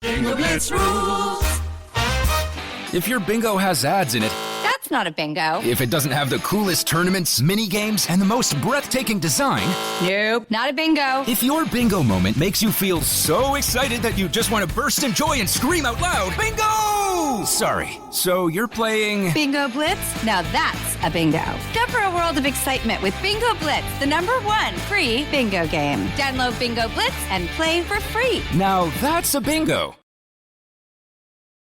Bingo Blitz rules. If your bingo has ads in it, That's not a bingo. if it doesn't have the coolest tournaments, mini games, and the most breathtaking design, Nope, not a bingo. if your bingo moment makes you feel so excited that you just want to burst in joy and scream out loud, bingo! Sorry, so you're playing... Bingo Blitz? Now that's a bingo. Go for a world of excitement with Bingo Blitz, the #1 free bingo game. Download Bingo Blitz and play for free. Now that's a bingo.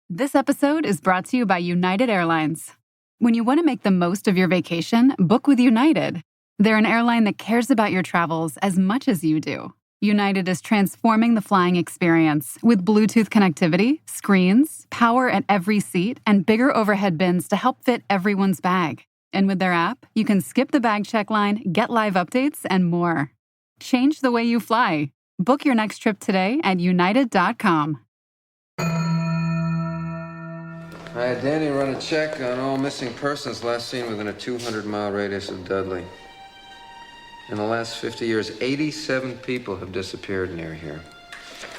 This episode is brought to you by United Airlines. When you want to make the most of your vacation, book with United. They're an airline that cares about your travels as much as you do. United is transforming the flying experience with Bluetooth connectivity, screens, power at every seat, and bigger overhead bins to help fit everyone's bag. And with their app, you can skip the bag check line, get live updates, and more. Change the way you fly. Book your next trip today at united.com. I had Danny run a check on all missing persons last seen within a 200-mile radius of Dudley. In the last 50 years, 87 people have disappeared near here.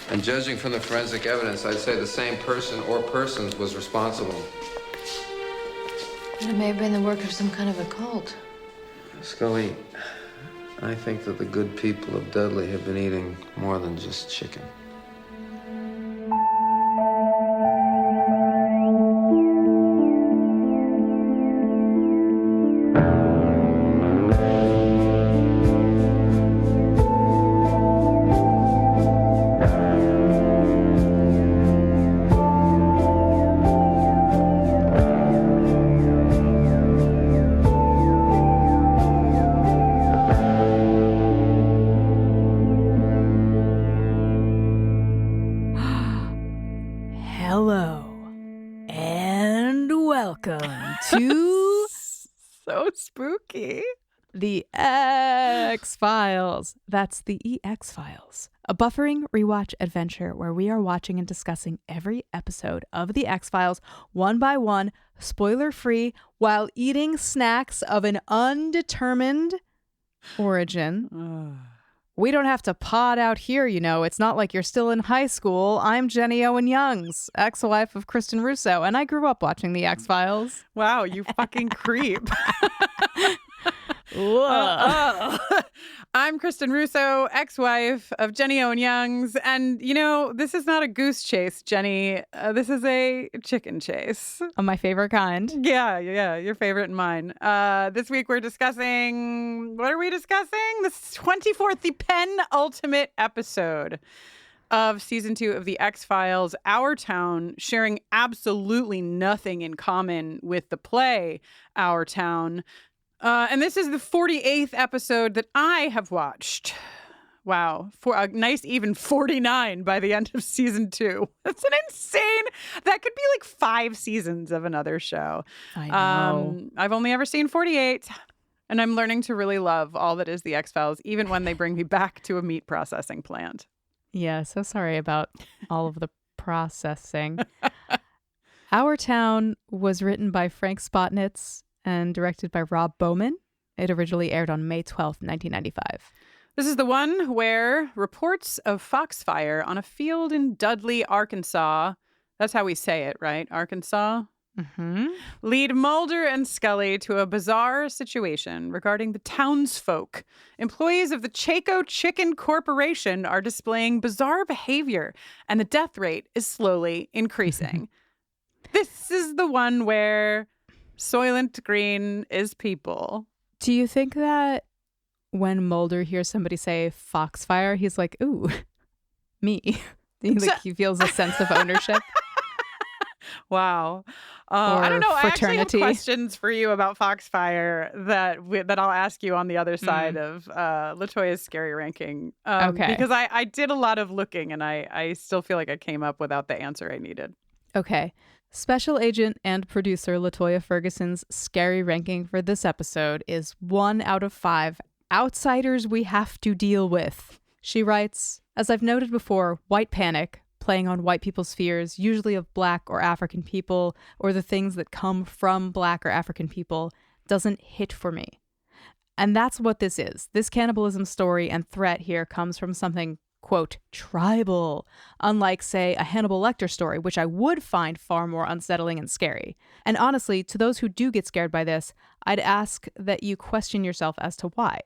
And judging from the forensic evidence, I'd say the same person or persons was responsible. It may have been the work of some kind of a cult. Scully, I think that the good people of Dudley have been eating more than just chicken. Spooky. The eX-Files. That's the eX-Files. A buffering rewatch adventure where we are watching and discussing every episode of the eX-Files one by one, spoiler-free, while eating snacks of an undetermined origin. We don't have to pod out here, you know. It's not like you're still in high school. I'm Jenny Owen Youngs, ex-wife of Kristin Russo, and I grew up watching the eX-Files. Wow, you fucking creep. I'm Kristin Russo, ex-wife of Jenny Owen Youngs, and you know, this is not a goose chase, Jenny. This is a chicken chase. Of my favorite kind. Yeah, your favorite and mine. This week we're discussing, what are we discussing? The 24th, the penultimate episode of season 2 of the eX-Files, Our Town, sharing absolutely nothing in common with the play Our Town. And this is the 48th episode that I have watched. Wow. For a nice even 49 by the end of season 2. That's an insane. That could be like 5 seasons of another show. I know. I've only ever seen 48. And I'm learning to really love all that is the eX-Files, even when they bring me back to a meat processing plant. Yeah, so sorry about all of the processing. Our Town was written by Frank Spotnitz and directed by Rob Bowman. It originally aired on May 12th, 1995. This is the one where reports of foxfire on a field in Dudley, Arkansas, that's how we say it, right? Arkansas? Mm-hmm. Lead Mulder and Scully to a bizarre situation regarding the townsfolk. Employees of the Chaco Chicken Corporation are displaying bizarre behavior, and the death rate is slowly increasing. This is the one where Soylent Green is people. Do you think that when Mulder hears somebody say foxfire, he's like, ooh, me? He feels a sense of ownership? Wow. I don't know. Fraternity. I actually have questions for you about Foxfire that I'll ask you on the other side of LaToya's scary ranking. Okay. Because I did a lot of looking and I still feel like I came up without the answer I needed. Okay. Special agent and producer LaToya Ferguson's scary ranking for this episode is 1 out of 5 outsiders we have to deal with. She writes, as I've noted before, white panic, playing on white people's fears, usually of Black or African people, or the things that come from Black or African people, doesn't hit for me. And that's what this is. This cannibalism story and threat here comes from something quote, tribal, unlike, say, a Hannibal Lecter story, which I would find far more unsettling and scary. And honestly, to those who do get scared by this, I'd ask that you question yourself as to why.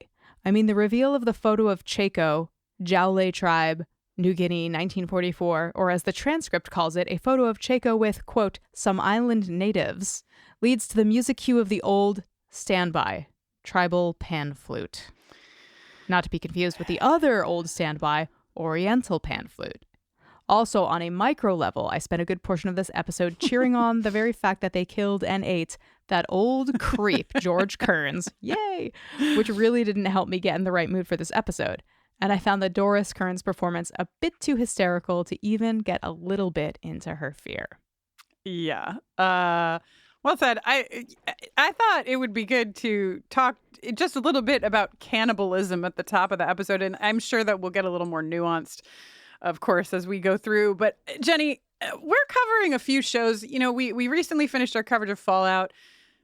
I mean, the reveal of the photo of Chaco, Jaule tribe, New Guinea, 1944, or as the transcript calls it, a photo of Chaco with, quote, some island natives, leads to the music cue of the old standby, tribal pan flute. Not to be confused with the other old standby, Oriental pan flute. Also, on a micro level, I spent a good portion of this episode cheering on the very fact that they killed and ate that old creep, George Kearns, yay, which really didn't help me get in the right mood for this episode. And I found the Doris Kearns performance a bit too hysterical to even get a little bit into her fear. Yeah. Well said. I thought it would be good to talk just a little bit about cannibalism at the top of the episode, and I'm sure that we'll get a little more nuanced, of course, as we go through. But Jenny, we're covering a few shows. You know, we recently finished our coverage of Fallout.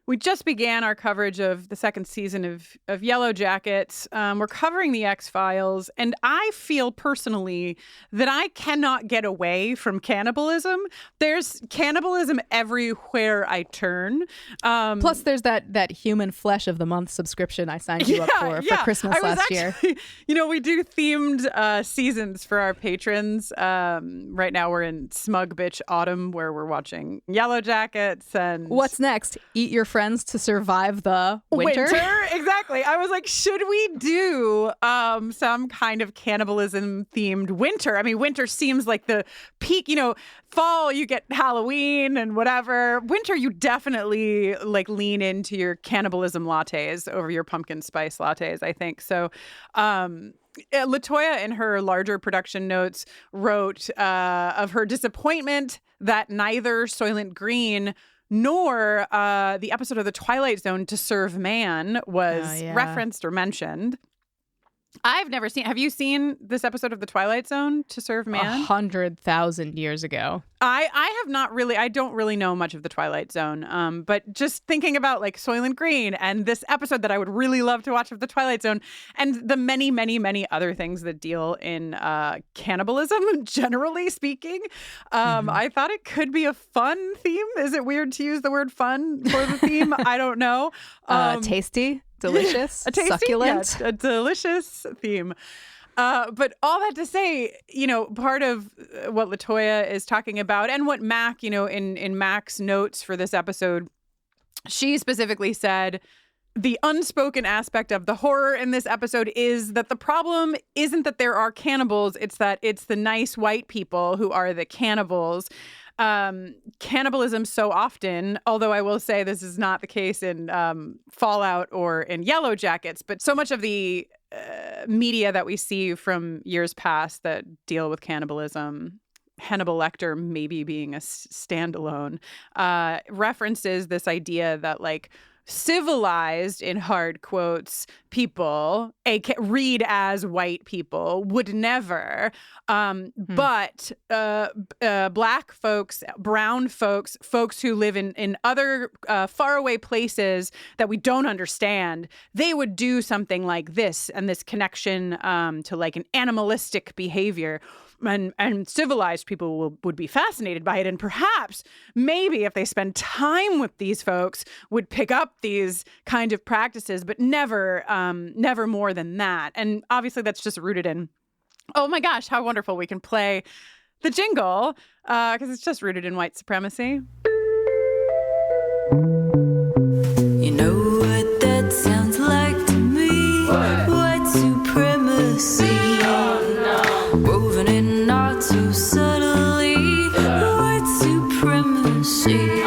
We just began our coverage of the second season of Yellow Jackets. We're covering the X-Files, and I feel personally that I cannot get away from cannibalism. There's cannibalism everywhere I turn. Plus, there's that human flesh of the month subscription I signed you up for Christmas last year. You know, we do themed seasons for our patrons. Right now, we're in Smug Bitch Autumn, where we're watching Yellow Jackets. And what's next? Eat your friends to survive the winter? Exactly. I was like, should we do some kind of cannibalism themed winter? I mean, winter seems like the peak, you know, fall you get Halloween and whatever. Winter you definitely like lean into your cannibalism lattes over your pumpkin spice lattes, I think. So LaToya in her larger production notes wrote of her disappointment that neither Soylent Green nor the episode of The Twilight Zone, To Serve Man, was referenced or mentioned. I've never seen. Have you seen this episode of The Twilight Zone, To Serve Man? 100,000 years ago. I have not really. I don't really know much of The Twilight Zone. But just thinking about like Soylent Green and this episode that I would really love to watch of The Twilight Zone, and the many, many, many other things that deal in cannibalism, generally speaking, I thought it could be a fun theme. Is it weird to use the word "fun" for the theme? I don't know. Tasty. Delicious, succulent, a delicious theme. But all that to say, you know, part of what LaToya is talking about and what Mac, you know, in Mac's notes for this episode, she specifically said the unspoken aspect of the horror in this episode is that the problem isn't that there are cannibals, it's that it's the nice white people who are the cannibals. Cannibalism so often, although I will say this is not the case in Fallout or in Yellow Jackets, but so much of the media that we see from years past that deal with cannibalism, Hannibal Lecter maybe being a standalone, references this idea that like civilized, in hard quotes, people, read as white people, would never. But black folks, brown folks, folks who live in other faraway places that we don't understand, they would do something like this, and this connection to like an animalistic behavior. And civilized people would be fascinated by it, and perhaps, maybe if they spend time with these folks, would pick up these kind of practices, but never more than that. And obviously, that's just rooted in, oh my gosh, how wonderful we can play the jingle, because it's just rooted in white supremacy. You know what that sounds like to me? White supremacy. Woven in not so subtly, white supremacy.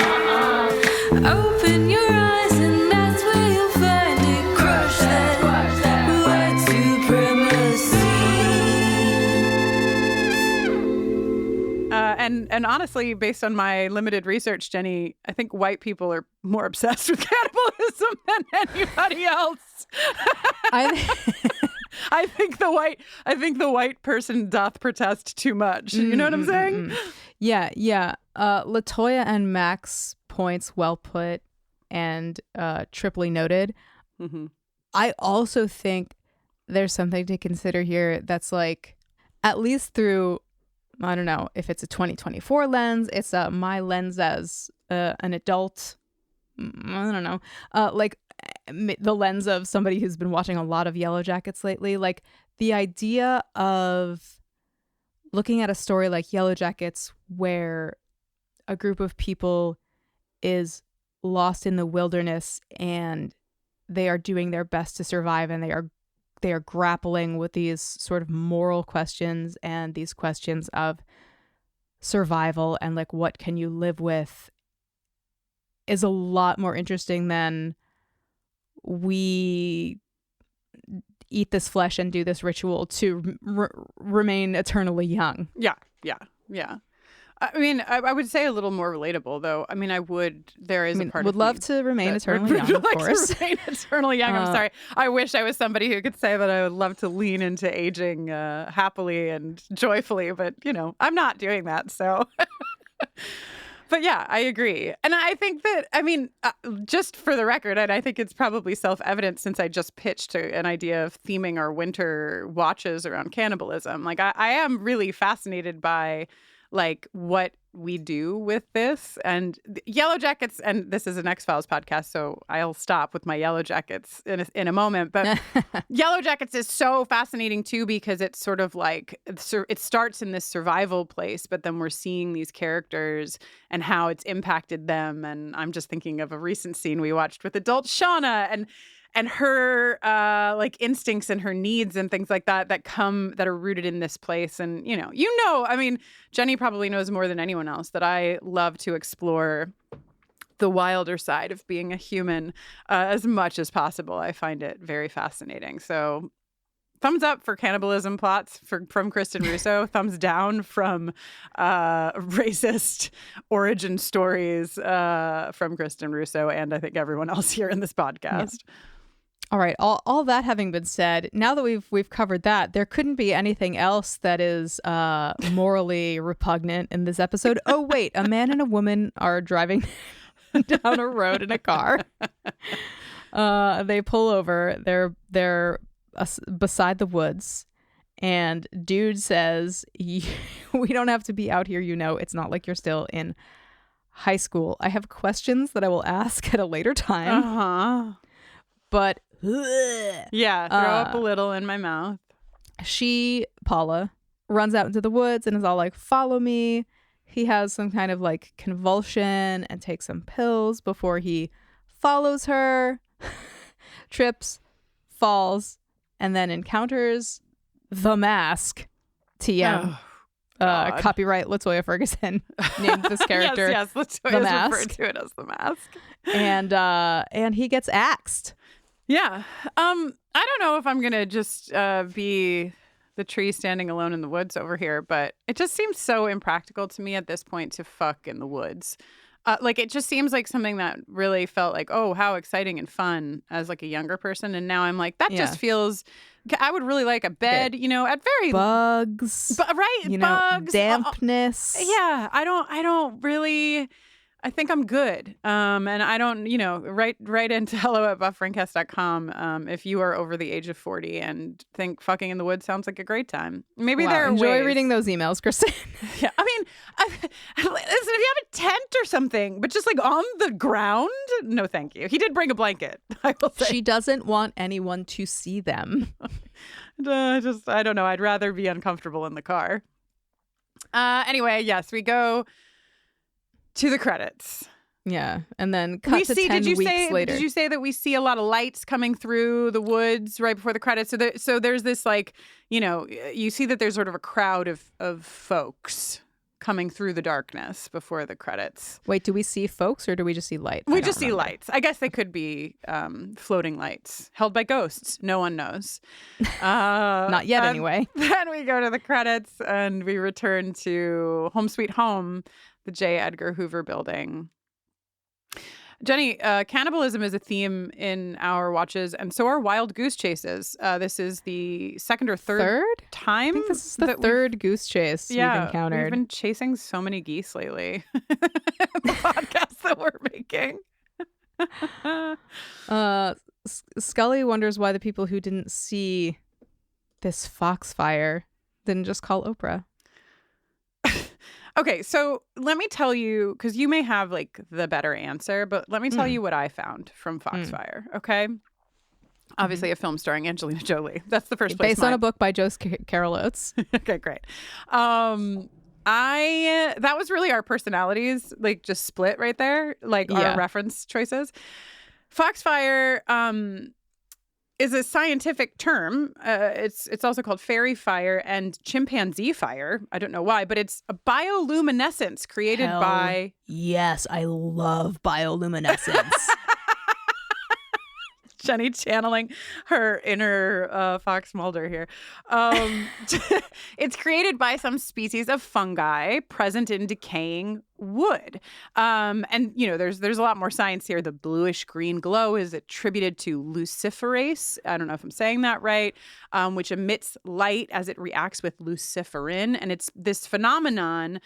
Open your eyes and that's where you'll find it. Crush that white supremacy. And honestly, based on my limited research, Jenny, I think white people are more obsessed with cannibalism than anybody else. I think the white person doth protest too much. You know what I'm saying? Yeah. LaToya and Mac's points well put and triply noted. I also think there's something to consider here that's like, at least through, I don't know if it's a 2024 lens, it's my lens as an adult. I don't know, like the lens of somebody who's been watching a lot of Yellow Jackets lately. Like the idea of looking at a story like Yellow Jackets where a group of people is lost in the wilderness and they are doing their best to survive, and they are grappling with these sort of moral questions and these questions of survival and like what can you live with, is a lot more interesting than we eat this flesh and do this ritual to remain eternally young. Yeah. I mean, I would say a little more relatable, though. I mean, there is a part would of love me to remain that eternally would young, of like course. To remain eternally young. I'm sorry. I wish I was somebody who could say that I would love to lean into aging happily and joyfully, but, I'm not doing that, so... But yeah, I agree. And I think that, just for the record, and I think it's probably self-evident since I just pitched an idea of theming our winter watches around cannibalism. Like, I am really fascinated by, like, what we do with this. And Yellow Jackets, and this is an X-Files podcast, so I'll stop with my Yellow Jackets in a moment. But Yellow Jackets is so fascinating, too, because it's sort of like, it starts in this survival place, but then we're seeing these characters and how it's impacted them. And I'm just thinking of a recent scene we watched with adult Shauna and her like instincts and her needs and things like that are rooted in this place. And, Jenny probably knows more than anyone else that I love to explore the wilder side of being a human as much as possible. I find it very fascinating. So thumbs up for cannibalism plots from Kristin Russo. Thumbs down from racist origin stories from Kristin Russo and I think everyone else here in this podcast. Yeah. All right. All that having been said, now that we've covered that, there couldn't be anything else that is morally repugnant in this episode. Oh, wait. A man and a woman are driving down a road in a car. They pull over. They're beside the woods. And dude says, we don't have to be out here. It's not like you're still in high school. I have questions that I will ask at a later time. Uh-huh. But yeah, throw up a little in my mouth. Paula, runs out into the woods and is all like, follow me. He has some kind of like convulsion and takes some pills before he follows her, trips, falls, and then encounters the mask. TM. Copyright LaToya Ferguson named this character. yes, LaToya's referred to it as the mask. And he gets axed. Yeah. I don't know if I'm going to just be the tree standing alone in the woods over here, but it just seems so impractical to me at this point to fuck in the woods. Like, it just seems like something that really felt like, oh, how exciting and fun as like a younger person. And now I'm like, that just feels, I would really like a bed, at very bugs, right. Bugs, dampness. Yeah. I don't really, I think I'm good. And I don't, write into hello@bufferincast.com if you are over the age of 40 and think fucking in the woods sounds like a great time. Maybe there are enjoy ways. Reading those emails, Kristin. Yeah, I mean, listen, if you have a tent or something, but just like on the ground, no thank you. He did bring a blanket, I will say. She doesn't want anyone to see them. I don't know. I'd rather be uncomfortable in the car. Anyway, yes, we go to the credits. Yeah, and then cut to 10 weeks later. Did you say that we see a lot of lights coming through the woods right before the credits? So there's this like, you see that there's sort of a crowd of folks coming through the darkness before the credits. Wait, do we see folks or do we just see lights? We just see lights. I guess they could be floating lights held by ghosts. No one knows. Not yet, anyway. Then we go to the credits and we return to Home Sweet Home, the J. Edgar Hoover building. Jenny, cannibalism is a theme in our watches, and so are wild goose chases. This is the second or third time. I think this is the third goose chase we've encountered. We've been chasing so many geese lately. The podcast that we're making. Scully wonders why the people who didn't see this foxfire, didn't just call Oprah. Okay, so let me tell you, because you may have like the better answer, but let me tell you what I found from Foxfire, okay? Obviously a film starring Angelina Jolie. That's the first place. Based on a book by Joe Carol Oates. Okay, great. That was really our personalities, like just split right there, like our reference choices. Foxfire is a scientific term. It's also called fairy fire and chimpanzee fire. I don't know why, but it's a bioluminescence created by... Yes, I love bioluminescence. Jenny channeling her inner Fox Mulder here. It's created by some species of fungi present in decaying wood. And, you know, there's a lot more science here. The bluish green glow is attributed to luciferase. I don't know if I'm saying that right, which emits light as it reacts with luciferin. And it's this phenomenon.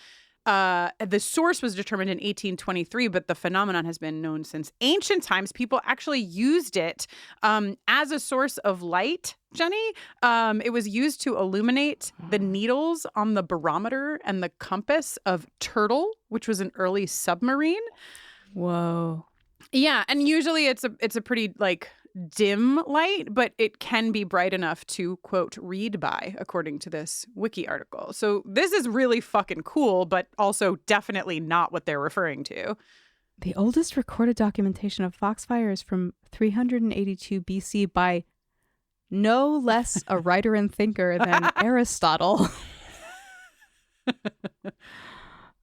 The source was determined in 1823, but the phenomenon has been known since ancient times. People actually used it as a source of light, Jenny. It was used to illuminate the needles on the barometer and the compass of Turtle, which was an early submarine. Whoa. Yeah, and usually it's a pretty like dim light, but it can be bright enough to, quote, read by, according to this wiki article. So this is really fucking cool, but also definitely not what they're referring to. The oldest recorded documentation of Foxfire is from 382 BC by no less a writer and thinker than Aristotle.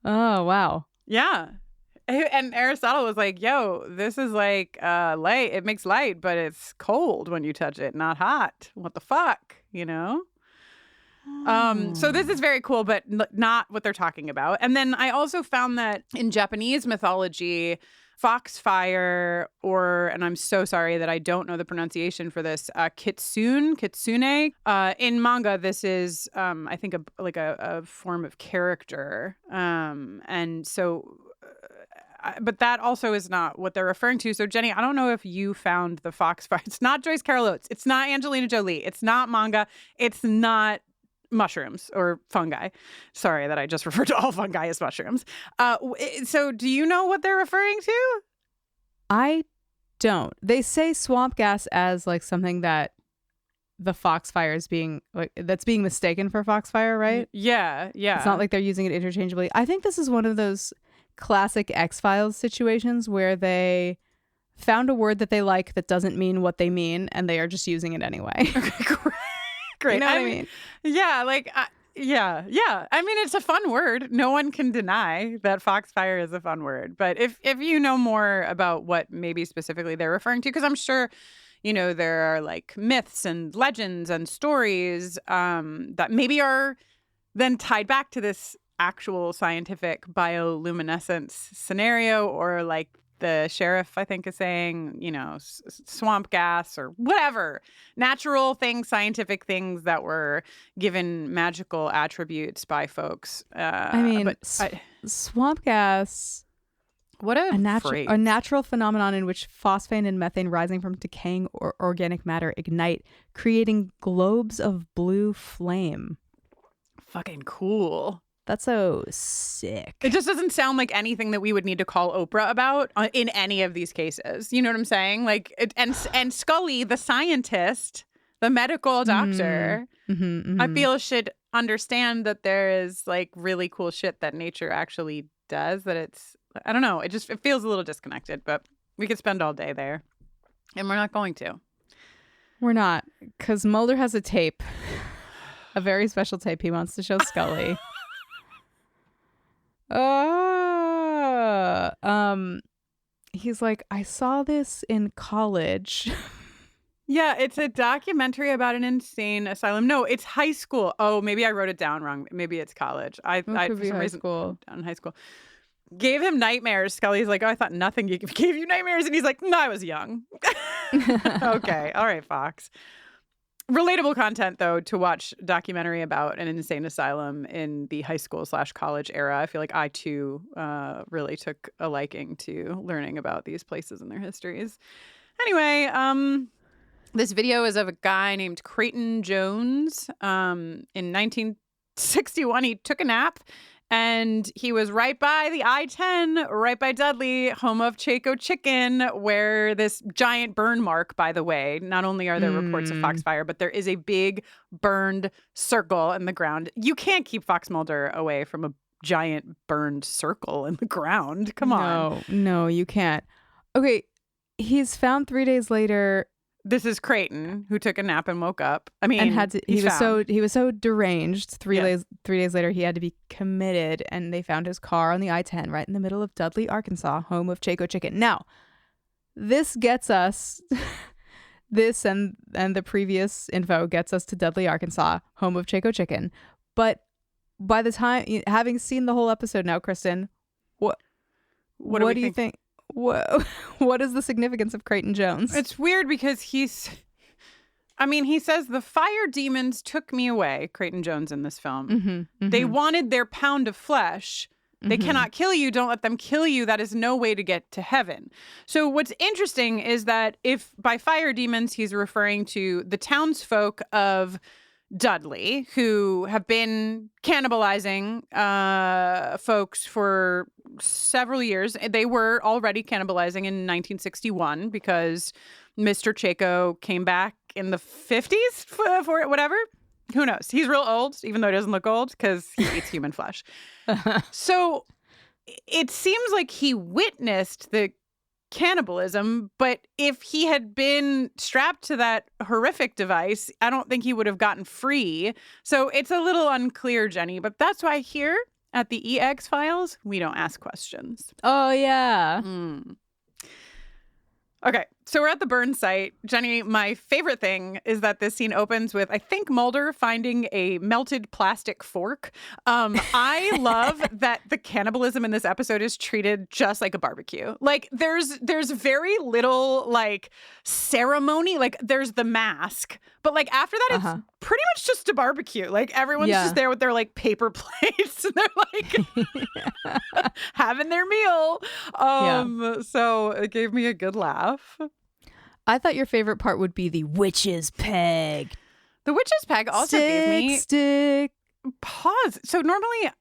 Oh, wow. Yeah. And Aristotle was like, yo, this is like light. It makes light, but it's cold when you touch it, not hot. What the fuck, you know? So this is very cool, but not what they're talking about. And then I also found that in Japanese mythology, Foxfire, and I'm so sorry that I don't know the pronunciation for this, kitsune. In manga, this is, I think, a form of character. And so... but that also is not what they're referring to. So, Jenny, I don't know if you found the Foxfire. It's not Joyce Carol Oates. It's not Angelina Jolie. It's not manga. It's not mushrooms or fungi. Sorry that I just referred to all fungi as mushrooms. So do you know what they're referring to? I don't. They say swamp gas as like something that the Foxfire is being like that's being mistaken for Foxfire, right? Yeah. It's not like they're using it interchangeably. I think this is one of those classic X-Files situations where they found a word that they like that doesn't mean what they mean, and they are just using it anyway. Okay, great. You know what I mean? Yeah, like, yeah. I mean, it's a fun word. No one can deny that Foxfire is a fun word. But if you know more about what maybe specifically they're referring to, because I'm sure, you know, there are like myths and legends and stories that maybe are then tied back to this actual scientific bioluminescence scenario, or like the sheriff, I think, is saying, you know, swamp gas or whatever, natural things, scientific things that were given magical attributes by folks. I mean, swamp gas. What a natural phenomenon in which phosphine and methane rising from decaying organic matter ignite, creating globes of blue flame. Fucking cool. That's so sick. It just doesn't sound like anything that we would need to call Oprah about in any of these cases. You know what I'm saying? Like, and Scully, the scientist, the medical doctor, I feel should understand that there is like really cool shit that nature actually does. That it's, I don't know. It feels a little disconnected, but we could spend all day there, and we're not going to. We're not, because Mulder has a tape, a very special tape he wants to show Scully. He's like, I saw this in college. Yeah, it's a documentary about an insane asylum. No, it's high school. Oh, maybe I wrote it down wrong. Maybe it's college. I for some reason down in high school. Gave him nightmares. Scully's like, oh, I thought nothing gave you nightmares, and he's like, no, I was young. Okay, all right, Fox. Relatable content, though, to watch documentary about an insane asylum in the high school / college era. I feel like I, too, really took a liking to learning about these places and their histories. Anyway, this video is of a guy named Creighton Jones in 61, he took a nap. And he was right by the I-10, right by Dudley, home of Chaco Chicken, where this giant burn mark, by the way, not only are there reports of foxfire, but there is a big burned circle in the ground. You can't keep Fox Mulder away from a giant burned circle in the ground. Come on. No, you can't. Okay, he's found 3 days later. This is Creighton, who took a nap and woke up. I mean, and he was so deranged. Three days later, he had to be committed, and they found his car on the I-10 right in the middle of Dudley, Arkansas, home of Chaco Chicken. Now, this gets us, this and the previous info gets us to Dudley, Arkansas, home of Chaco Chicken. But by the time, having seen the whole episode now, Kristin, what do you think? What is the significance of Creighton Jones? It's weird because he says, the fire demons took me away, Creighton Jones in this film. They wanted their pound of flesh. They cannot kill you. Don't let them kill you. That is no way to get to heaven. So what's interesting is that if by fire demons, he's referring to the townsfolk of Dudley, who have been cannibalizing folks for several years. They were already cannibalizing in 1961 because Mr. Chaco came back in the 50s for whatever. Who knows? He's real old, even though he doesn't look old, because he eats human flesh. So it seems like he witnessed the cannibalism, but if he had been strapped to that horrific device, I don't think he would have gotten free. So it's a little unclear, Jenny, but that's why here at the eX-Files, we don't ask questions. Oh, yeah. Okay, so we're at the burn site. Jenny, my favorite thing is that this scene opens with, I think, Mulder finding a melted plastic fork. I love that the cannibalism in this episode is treated just like a barbecue. Like, there's very little, like, ceremony. Like, there's the mask. But, like, after that, it's pretty much just a barbecue. Like, everyone's just there with their, like, paper plates. And they're, like, having their meal. So it gave me a good laugh. I thought your favorite part would be the witch's peg. The witch's peg also gave me... Pause. So normally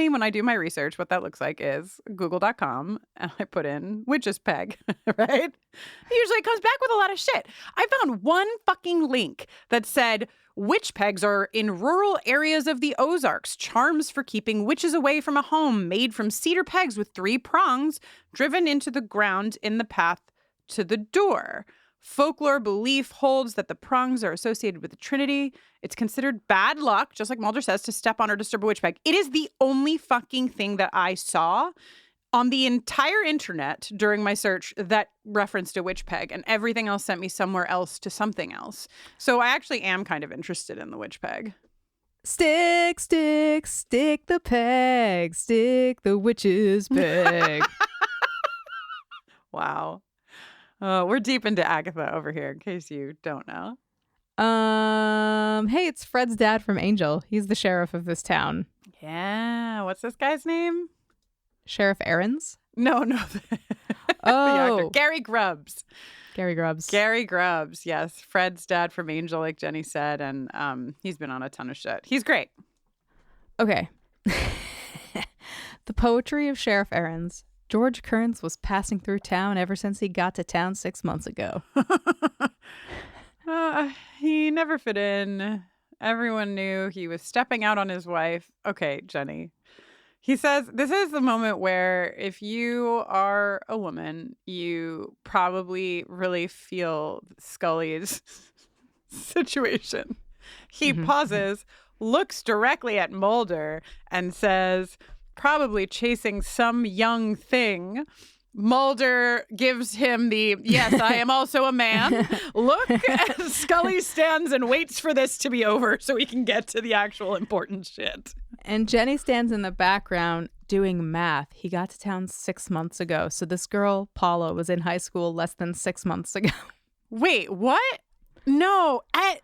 when I do my research, what that looks like is google.com and I put in witch's peg, right? Usually it comes back with a lot of shit. I found one fucking link that said witch pegs are in rural areas of the Ozarks, charms for keeping witches away from a home, made from cedar pegs with 3 prongs driven into the ground in the path to the door. Folklore belief holds that the prongs are associated with the Trinity. It's considered bad luck, just like Mulder says, to step on or disturb a witch peg. It is the only fucking thing that I saw on the entire internet during my search that referenced a witch peg, and everything else sent me somewhere else to something else. So I actually am kind of interested in the witch peg. Stick, stick, stick the peg, stick the witch's peg. Wow. We're deep into Agatha over here, in case you don't know. Hey, it's Fred's dad from Angel. He's the sheriff of this town. Yeah. What's this guy's name? Sheriff Aarons? No. Oh. The actor. Gary Grubbs. Gary Grubbs, yes. Fred's dad from Angel, like Jenny said, and he's been on a ton of shit. He's great. Okay. The poetry of Sheriff Aarons. George Kearns was passing through town ever since he got to town 6 months ago. He never fit in. Everyone knew he was stepping out on his wife. Okay, Jenny. He says this is the moment where if you are a woman, you probably really feel Scully's situation. He pauses, looks directly at Mulder, and says, probably chasing some young thing. Mulder gives him the, yes, I am also a man. Look, as Scully stands and waits for this to be over so he can get to the actual important shit. And Jenny stands in the background doing math. He got to town 6 months ago. So this girl, Paula, was in high school less than 6 months ago. Wait, what? No.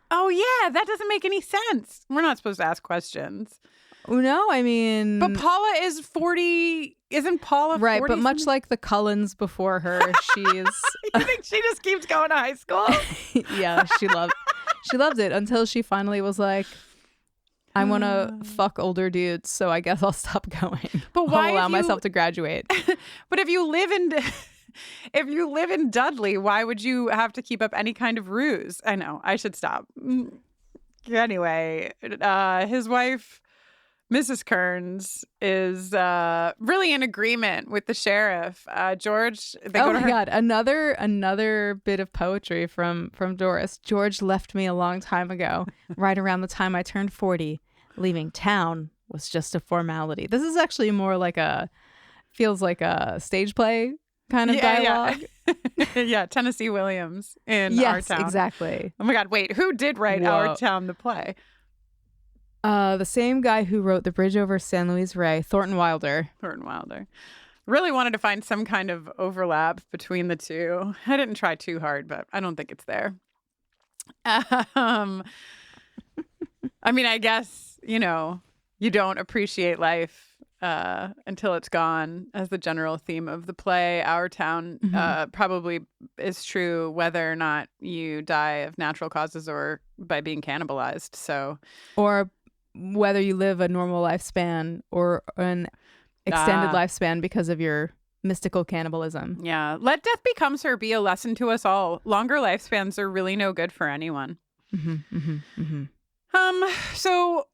Oh, yeah, that doesn't make any sense. We're not supposed to ask questions. No, I mean... But Paula is 40... Isn't Paula 40? Right, but much like the Cullens before her, she's... You think she just keeps going to high school? Yeah, she loved it until she finally was like, I want to fuck older dudes, so I guess I'll stop going. But why I'll allow myself to graduate? But if you live in Dudley, why would you have to keep up any kind of ruse? I know, I should stop. Anyway, his wife, Mrs. Kearns, is really in agreement with the sheriff. George. God! Another bit of poetry from Doris. George left me a long time ago, right around the time I turned 40. Leaving town was just a formality. This is actually more like feels like a stage play kind of dialogue. Yeah, Tennessee Williams in Our Town. Yes, exactly. Oh my God! Wait, who did write Our Town, the play? The same guy who wrote The Bridge Over San Luis Rey, Thornton Wilder. Thornton Wilder. Really wanted to find some kind of overlap between the two. I didn't try too hard, but I don't think it's there. I mean, I guess, you don't appreciate life until it's gone, as the general theme of the play. Our Town probably is true whether or not you die of natural causes or by being cannibalized. Or whether you live a normal lifespan or an extended lifespan because of your mystical cannibalism. Yeah. Let death becomes her be a lesson to us all. Longer lifespans are really no good for anyone. So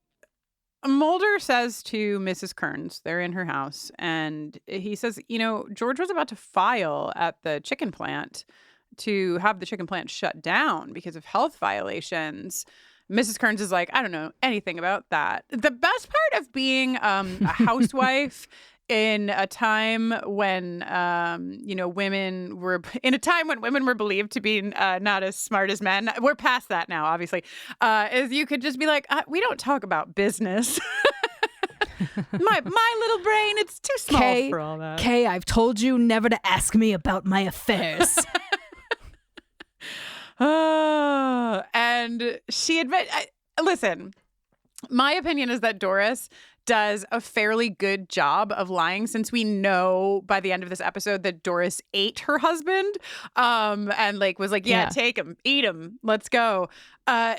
Mulder says to Mrs. Kearns, they're in her house, and he says, George was about to file at the chicken plant to have the chicken plant shut down because of health violations. Mrs. Kearns is like, I don't know anything about that. The best part of being a housewife in a time when, women were believed to be not as smart as men. We're past that now, obviously. Is you could just be like, we don't talk about business. my little brain, it's too small for all that. Kay, I've told you never to ask me about my affairs. And she listen, my opinion is that Doris does a fairly good job of lying, since we know by the end of this episode that Doris ate her husband and was like, yeah, take him, eat him, let's go.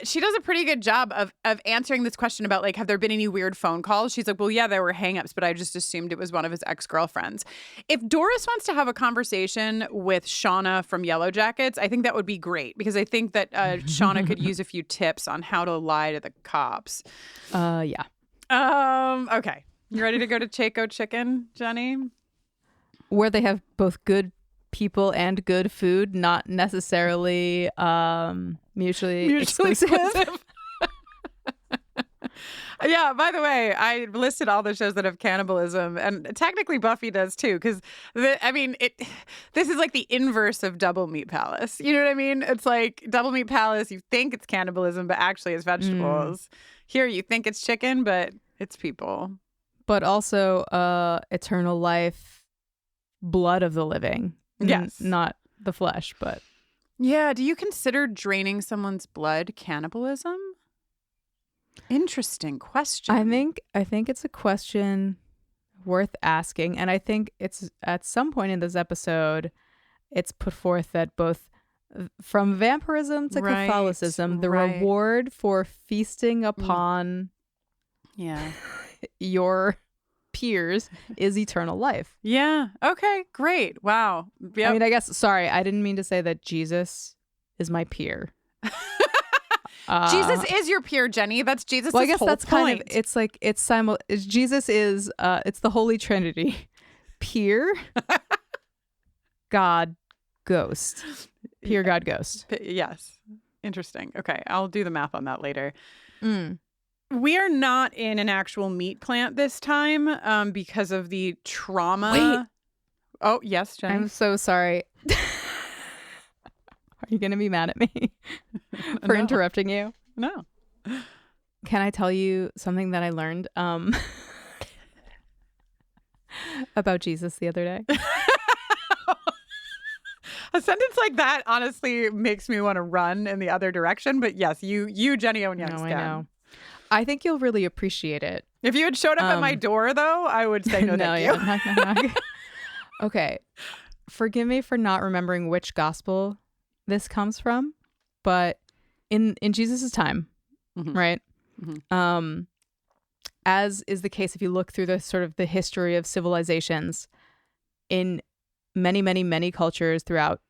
She does a pretty good job of answering this question about have there been any weird phone calls? She's like, well, yeah, there were hangups, but I just assumed it was one of his ex-girlfriends. If Doris wants to have a conversation with Shauna from Yellow Jackets, I think that would be great, because I think that Shauna could use a few tips on how to lie to the cops. Yeah. Okay. You ready to go to Chaco Chicken, Jenny? Where they have both good people and good food, not necessarily mutually exclusive. Yeah, by the way, I listed all the shows that have cannibalism, and technically Buffy does too, because this is like the inverse of Double Meat Palace. You know what I mean? It's like Double Meat Palace, you think it's cannibalism, but actually it's vegetables. Here you think it's chicken, but it's people. But also eternal life, blood of the living. Yes. Not the flesh, but... Yeah, do you consider draining someone's blood cannibalism? Interesting question. I think it's a question worth asking, and I think it's at some point in this episode it's put forth that both from vampirism to Catholicism, the reward for feasting upon your peers is eternal life. Yeah. Okay, great. Wow. Yep. I mean, I guess, sorry, I didn't mean to say that Jesus is my peer. Jesus is your peer, Jenny. That's Jesus' well, I guess whole that's point. kind of, it's like, Jesus is, it's the Holy Trinity. Peer, God, ghost. Peer, God, ghost. Yes. Interesting. Okay, I'll do the math on that later. We are not in an actual meat plant this time because of the trauma. Wait. Oh, yes, Jenny. I'm so sorry. Are you going to be mad at me for interrupting you? No. Can I tell you something that I learned about Jesus the other day? A sentence like that honestly makes me want to run in the other direction. But yes, you Jenny Owen Young's I know. I think you'll really appreciate it. If you had showed up at my door, though, I would say no, thank you. Knock, knock, knock. Okay. Forgive me for not remembering which gospel this comes from, but in Jesus' time, right? as is the case if you look through the sort of the history of civilizations in many, many, many cultures throughout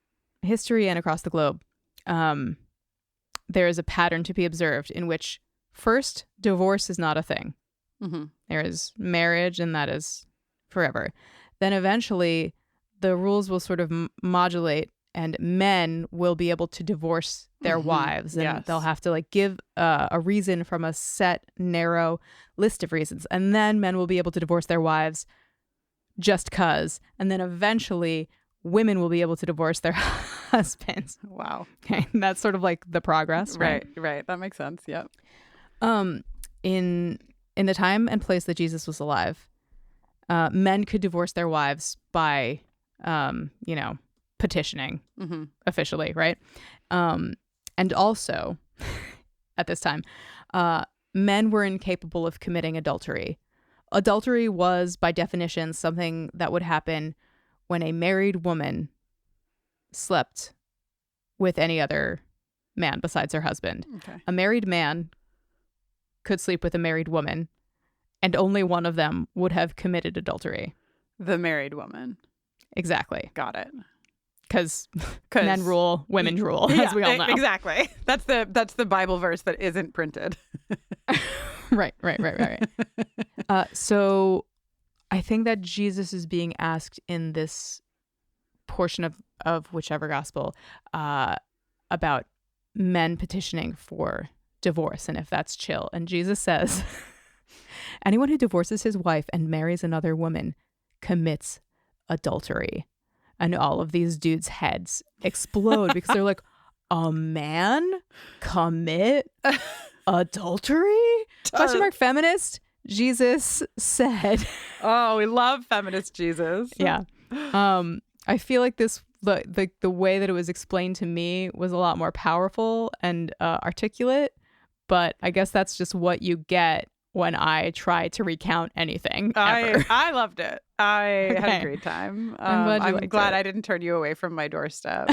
history and across the globe, there is a pattern to be observed in which first, divorce is not a thing. Mm-hmm. There is marriage, and that is forever. Then eventually the rules will sort of modulate, and men will be able to divorce their wives, and they'll have to like give a reason from a set, narrow list of reasons. And then men will be able to divorce their wives just cause. And then eventually women will be able to divorce their husbands. Wow. Okay. That's sort of like the progress. Right. That makes sense. Yep. In the time and place that Jesus was alive, men could divorce their wives by, petitioning officially, right? And also, at this time, men were incapable of committing adultery. Adultery was, by definition, something that would happen when a married woman slept with any other man besides her husband. Okay. A married man could sleep with a married woman, and only one of them would have committed adultery. The married woman. Exactly. Got it. Because men rule, women rule, as we all know. Exactly. That's the Bible verse that isn't printed. Right. So I think that Jesus is being asked in this portion of whichever gospel about men petitioning for divorce and if that's chill. And Jesus says, anyone who divorces his wife and marries another woman commits adultery. And all of these dudes' heads explode because they're like, a man commit adultery? Question mark feminist? Jesus said. Oh, we love feminist Jesus. Yeah. I feel like the way that it was explained to me was a lot more powerful and articulate, but I guess that's just what you get when I try to recount anything ever. I loved it. I had a great time. I'm glad I didn't turn you away from my doorstep.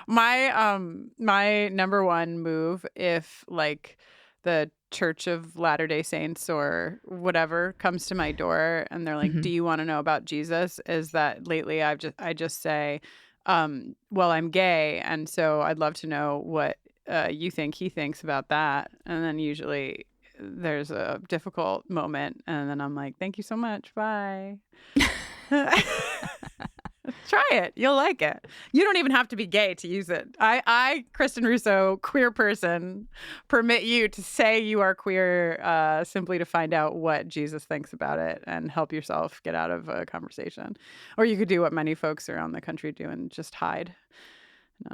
My number one move, if like the Church of Latter-day Saints or whatever comes to my door and they're like, do you want to know about Jesus? Is that lately I just say, well, I'm gay, and so I'd love to know what you think he thinks about that. And then usually there's a difficult moment, and then I'm like, thank you so much, bye. Try it, you'll like it. You don't even have to be gay to use it. I Kristin Russo, queer person, permit you to say you are queer simply to find out what Jesus thinks about it and help yourself get out of a conversation. Or you could do what many folks around the country do and just hide.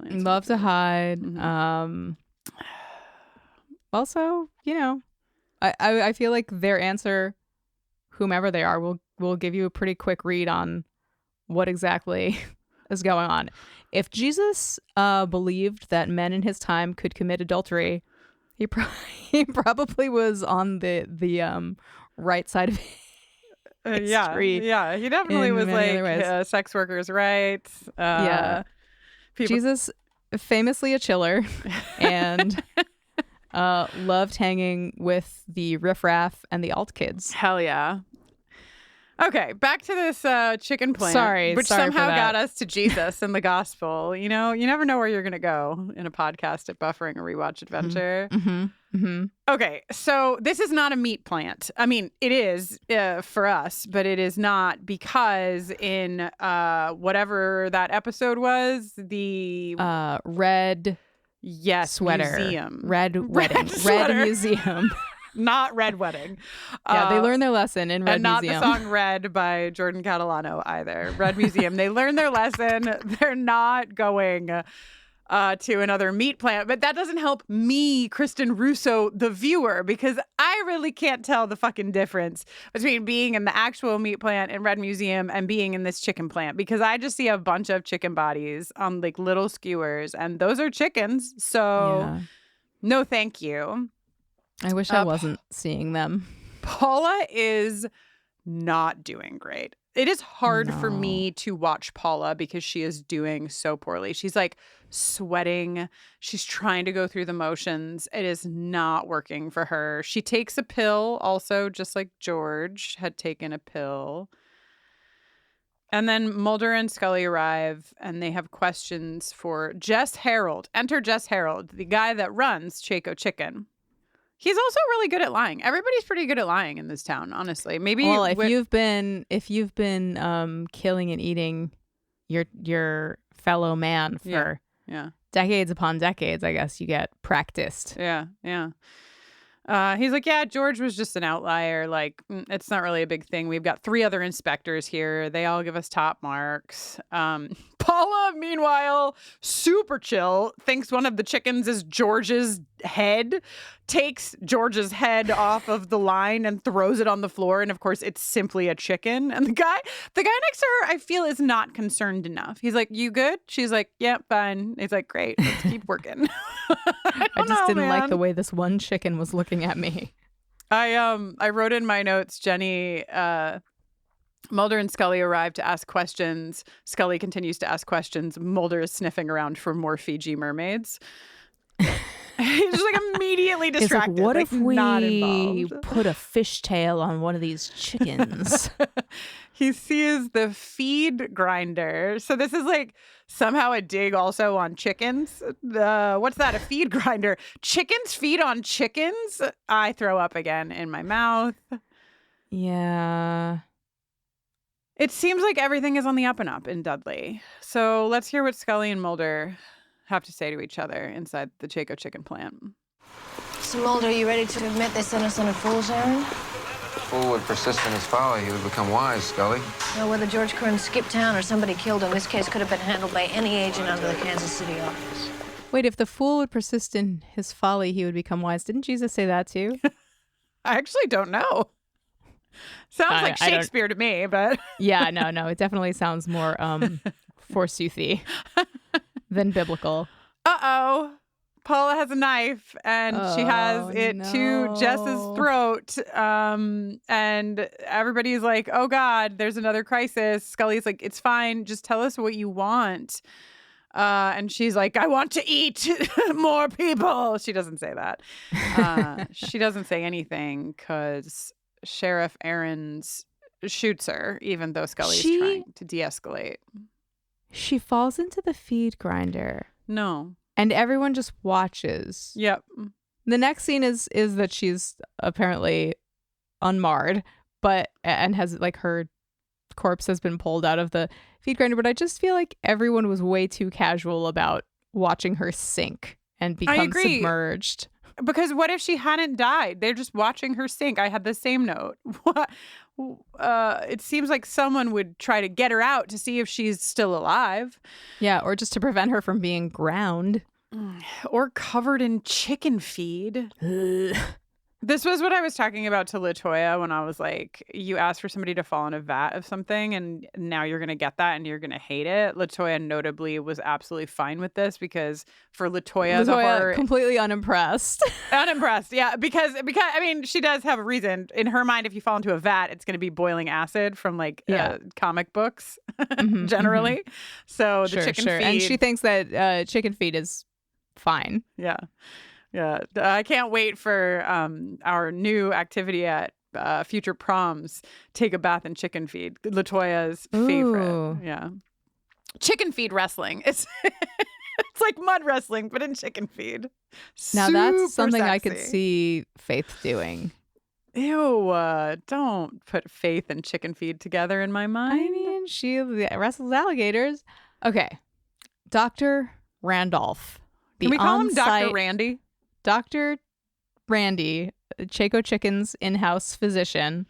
Love to hide. Also, I feel like their answer, whomever they are, will give you a pretty quick read on what exactly is going on. If Jesus believed that men in his time could commit adultery, he probably was on the right side of history. Yeah, he definitely was like sex workers' rights. Jesus, famously a chiller, and loved hanging with the riffraff and the alt kids. Hell yeah. Okay, back to this chicken plant, sorry somehow got us to Jesus and the gospel. You never know where you're going to go in a podcast at Buffering a Rewatch Adventure. Okay, so this is not a meat plant. I mean, it is for us, but it is not because in whatever that episode was, the red sweater museum. Red wedding. Red museum. Not Red Wedding. Yeah, they learned their lesson in Red Museum. Museum. And not the song Red by Jordan Catalano either. Red Museum. They learned their lesson. They're not going to another meat plant. But that doesn't help me, Kristin Russo, the viewer, because I really can't tell the fucking difference between being in the actual meat plant in Red Museum and being in this chicken plant, because I just see a bunch of chicken bodies on like little skewers, and those are chickens. So no thank you. I wish I wasn't seeing them. Paula is not doing great. it is hard for me to watch Paula because she is doing so poorly. She's like sweating. She's trying to go through the motions. It is not working for her. She takes a pill also, just like George had taken a pill. And then Mulder and Scully arrive and they have questions for Jess Harold. Enter Jess Harold, the guy that runs Chaco Chicken. He's also really good at lying. Everybody's pretty good at lying in this town, honestly. Maybe if you've been killing and eating your fellow man for decades upon decades, I guess you get practiced. Yeah. He's like, yeah, George was just an outlier. Like, it's not really a big thing. We've got 3 other inspectors here. They all give us top marks. Paula, meanwhile, super chill, thinks one of the chickens is George's head, takes George's head off of the line and throws it on the floor. And of course, it's simply a chicken. And the guy next to her, I feel, is not concerned enough. He's like, you good? She's like, yeah, fine. He's like, great, let's keep working. I just didn't like the way this one chicken was looking at me. I wrote in my notes, Jenny, Mulder and Scully arrive to ask questions. Scully continues to ask questions. Mulder is sniffing around for more Fiji mermaids. He's just like immediately distracted. He's like, what if not we involved. put a fishtail on one of these chickens? He sees the feed grinder. So this is like somehow a dig also on chickens. What's that? A feed grinder? Chickens feed on chickens? I throw up again in my mouth. Yeah. It seems like everything is on the up and up in Dudley. So let's hear what Scully and Mulder have to say to each other inside the Chaco Chicken plant. So, Mulder, are you ready to admit they sent us on a fool's errand? If a fool would persist in his folly, he would become wise, Scully. Well, whether George Kern skipped town or somebody killed him, this case could have been handled by any agent under the Kansas City office. Wait, if the fool would persist in his folly, he would become wise. Didn't Jesus say that too? I actually don't know. Sounds like Shakespeare to me, but... Yeah, no. It definitely sounds more forsoothy than biblical. Uh-oh. Paula has a knife, and she has it to Jess's throat. And everybody's like, oh, God, there's another crisis. Scully's like, it's fine. Just tell us what you want. And she's like, I want to eat more people. She doesn't say that. She doesn't say anything because Sheriff Aarons shoots her, even though Scully's trying to de-escalate. She falls into the feed grinder. No. And everyone just watches. Yep. The next scene is that she's apparently unmarred, and has like her corpse has been pulled out of the feed grinder. But I just feel like everyone was way too casual about watching her sink and become submerged. Because what if she hadn't died? They're just watching her sink. I had the same note. It seems like someone would try to get her out to see if she's still alive. Yeah, or just to prevent her from being drowned. Or covered in chicken feed. This was what I was talking about to LaToya when I was like, you asked for somebody to fall in a vat of something and now you're going to get that and you're going to hate it. LaToya notably was absolutely fine with this because for LaToya, the horror... completely unimpressed. Unimpressed, yeah. Because I mean, she does have a reason. In her mind, if you fall into a vat, it's going to be boiling acid from like comic books, generally. So the chicken feed... And she thinks that chicken feed is fine. Yeah. Yeah, I can't wait for our new activity at future proms. Take a bath in chicken feed. LaToya's favorite. Yeah, chicken feed wrestling. It's like mud wrestling, but in chicken feed. Now that's something sexy. I could see Faith doing. Ew! Don't put Faith and chicken feed together in my mind. I mean, she wrestles alligators. Okay, Dr. Randolph. Can we call him Dr. Randy? Dr. Randy, Chaco Chicken's in-house physician,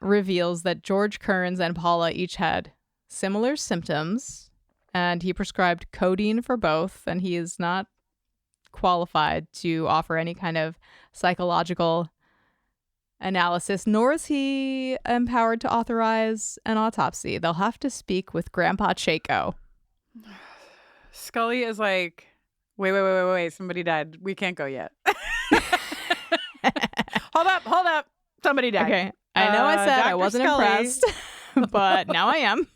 reveals that George Kearns and Paula each had similar symptoms, and he prescribed codeine for both, and he is not qualified to offer any kind of psychological analysis, nor is he empowered to authorize an autopsy. They'll have to speak with Grandpa Chaco. Scully is like... Wait. Somebody died. We can't go yet. Hold up. Somebody died. Okay. I know I said Dr. I wasn't Scully. impressed, but now I am.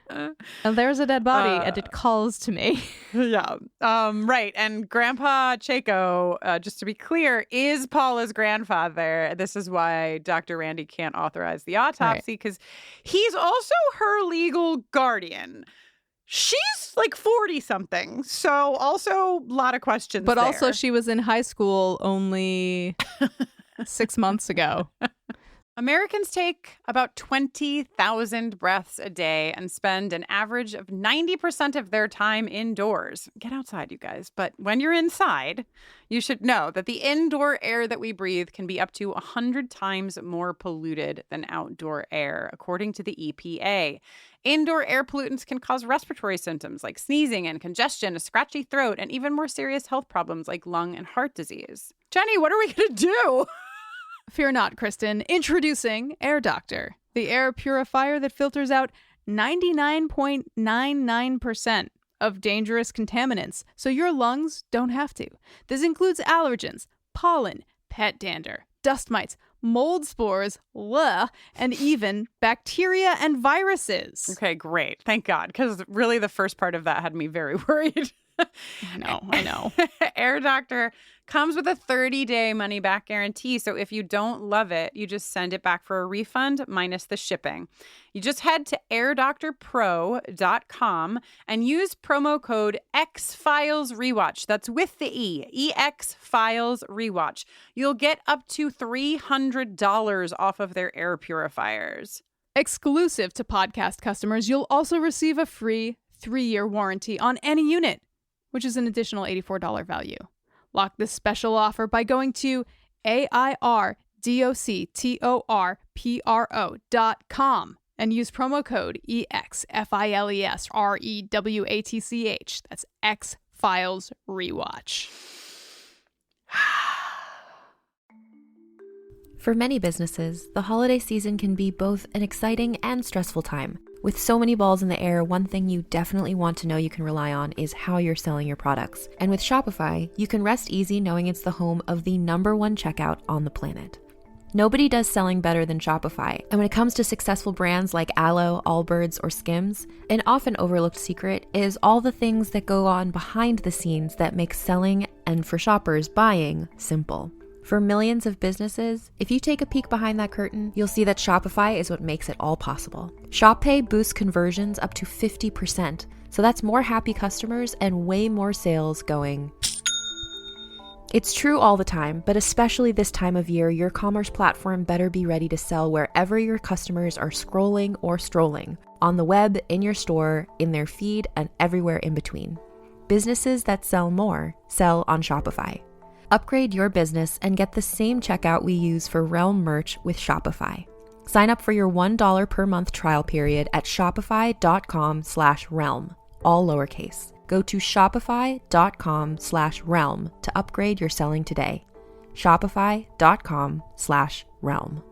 And there's a dead body, and it calls to me. Yeah. Right. And Grandpa Chaco, just to be clear, is Paula's grandfather. This is why Dr. Randy can't authorize the autopsy, because he's also her legal guardian. She's like 40-something, so also a lot of questions But there. also, she was in high school only 6 months ago. Americans take about 20,000 breaths a day and spend an average of 90% of their time indoors. Get outside, you guys. But when you're inside, you should know that the indoor air that we breathe can be up to 100 times more polluted than outdoor air, according to the EPA. Indoor air pollutants can cause respiratory symptoms like sneezing and congestion, a scratchy throat, and even more serious health problems like lung and heart disease. Jenny, what are we going to do? Fear not, Kristin. Introducing Air Doctor, the air purifier that filters out 99.99% of dangerous contaminants, so your lungs don't have to. This includes allergens, pollen, pet dander, dust mites, mold spores, and even bacteria and viruses. Okay, great. Thank God, because really the first part of that had me very worried. I know. Air Doctor comes with a 30-day money-back guarantee. So if you don't love it, you just send it back for a refund minus the shipping. You just head to airdoctorpro.com and use promo code eX-Files Rewatch. That's with the E. eX-Files Rewatch. You'll get up to $300 off of their air purifiers. Exclusive to podcast customers, you'll also receive a free 3-year warranty on any unit, which is an additional $84 value. Lock this special offer by going to airdoctorpro.com and use promo code EXFILESREWATCH. That's X-Files Rewatch. For many businesses, the holiday season can be both an exciting and stressful time. With so many balls in the air, one thing you definitely want to know you can rely on is how you're selling your products. And with Shopify, you can rest easy knowing it's the home of the #1 checkout on the planet. Nobody does selling better than Shopify. And when it comes to successful brands like Aloe, Allbirds, or Skims, an often overlooked secret is all the things that go on behind the scenes that make selling, and for shoppers, buying, simple. For millions of businesses, if you take a peek behind that curtain, you'll see that Shopify is what makes it all possible. Shop Pay boosts conversions up to 50%, so that's more happy customers and way more sales going. It's true all the time, but especially this time of year, your commerce platform better be ready to sell wherever your customers are scrolling or strolling, on the web, in your store, in their feed, and everywhere in between. Businesses that sell more sell on Shopify. Upgrade your business and get the same checkout we use for Realm merch with Shopify. Sign up for your $1 per month trial period at shopify.com/realm, all lowercase. Go to shopify.com/realm to upgrade your selling today. Shopify.com/realm.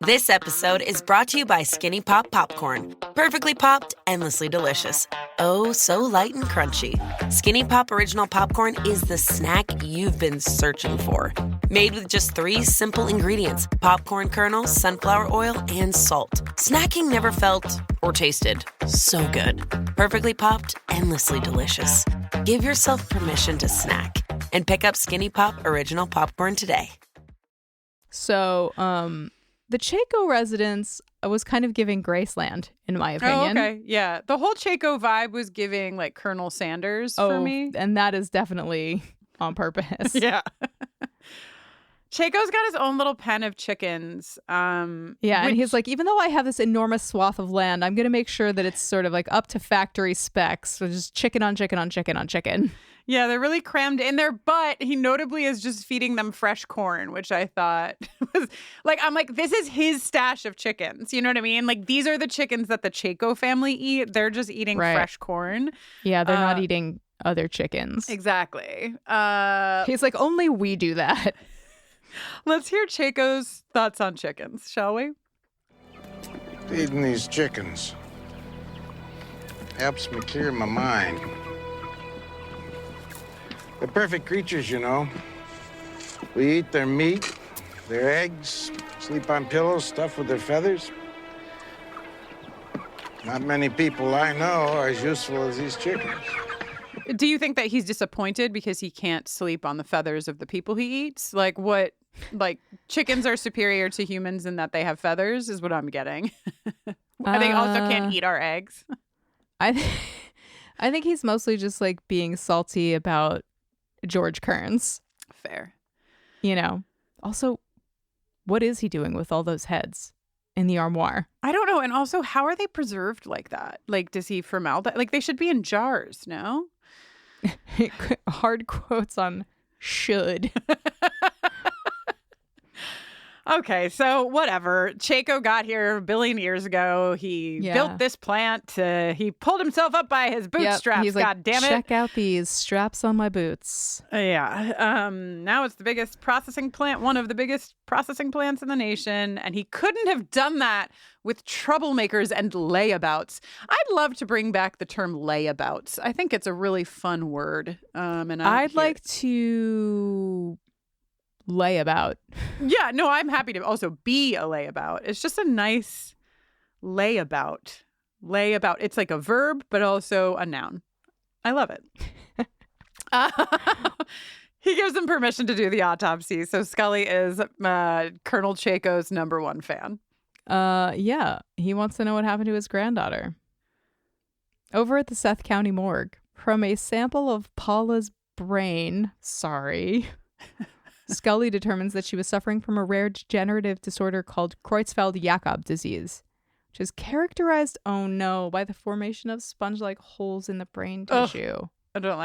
This episode is brought to you by Skinny Pop Popcorn. Perfectly popped, endlessly delicious. Oh, so light and crunchy. Skinny Pop Original Popcorn is the snack you've been searching for. Made with just 3 simple ingredients: popcorn kernels, sunflower oil, and salt. Snacking never felt or tasted so good. Perfectly popped, endlessly delicious. Give yourself permission to snack and pick up Skinny Pop Original Popcorn today. So, the Chaco residence was kind of giving Graceland, in my opinion. Oh, okay. Yeah. The whole Chaco vibe was giving like Colonel Sanders for me. And that is definitely on purpose. Yeah. Chaco's got his own little pen of chickens. And he's like, even though I have this enormous swath of land, I'm going to make sure that it's sort of like up to factory specs. So just chicken on chicken on chicken on chicken. Yeah, they're really crammed in there, but he notably is just feeding them fresh corn, which I thought was like, I'm like, this is his stash of chickens. You know what I mean? Like, these are the chickens that the Chaco family eat. They're just eating fresh corn. Yeah, they're not eating other chickens. Exactly. He's like, only we do that. Let's hear Chaco's thoughts on chickens, shall we? Feeding these chickens. helps me clear my mind. They're perfect creatures, you know. We eat their meat, their eggs, sleep on pillows stuffed with their feathers. Not many people I know are as useful as these chickens. Do you think that he's disappointed because he can't sleep on the feathers of the people he eats? Like what? Like chickens are superior to humans in that they have feathers is what I'm getting. I think also can't eat our eggs. I think he's mostly just like being salty about George Kearns. Fair. You know. Also, what is he doing with all those heads in the armoire? I don't know. And also, how are they preserved like that? Like, does he formaldehyde? Like, they should be in jars, no? Hard quotes on should. Okay, so whatever. Chaco got here a billion years ago. He built this plant. He pulled himself up by his bootstraps. He's like, God damn it. Check out these straps on my boots. Yeah. Now it's the biggest processing plant, one of the biggest processing plants in the nation. And he couldn't have done that with troublemakers and layabouts. I'd love to bring back the term layabouts. I think it's a really fun word. And I'd like to layabout. Yeah, no, I'm happy to also be a layabout. It's just a nice layabout. Layabout. It's like a verb, but also a noun. I love it. He gives them permission to do the autopsy. So Scully is Colonel Chaco's #1 fan. Yeah. He wants to know what happened to his granddaughter. Over at the Seth County morgue, from a sample of Paula's brain, Scully determines that she was suffering from a rare degenerative disorder called Creutzfeldt-Jakob disease, which is characterized, by the formation of sponge-like holes in the brain tissue. Ugh, I don't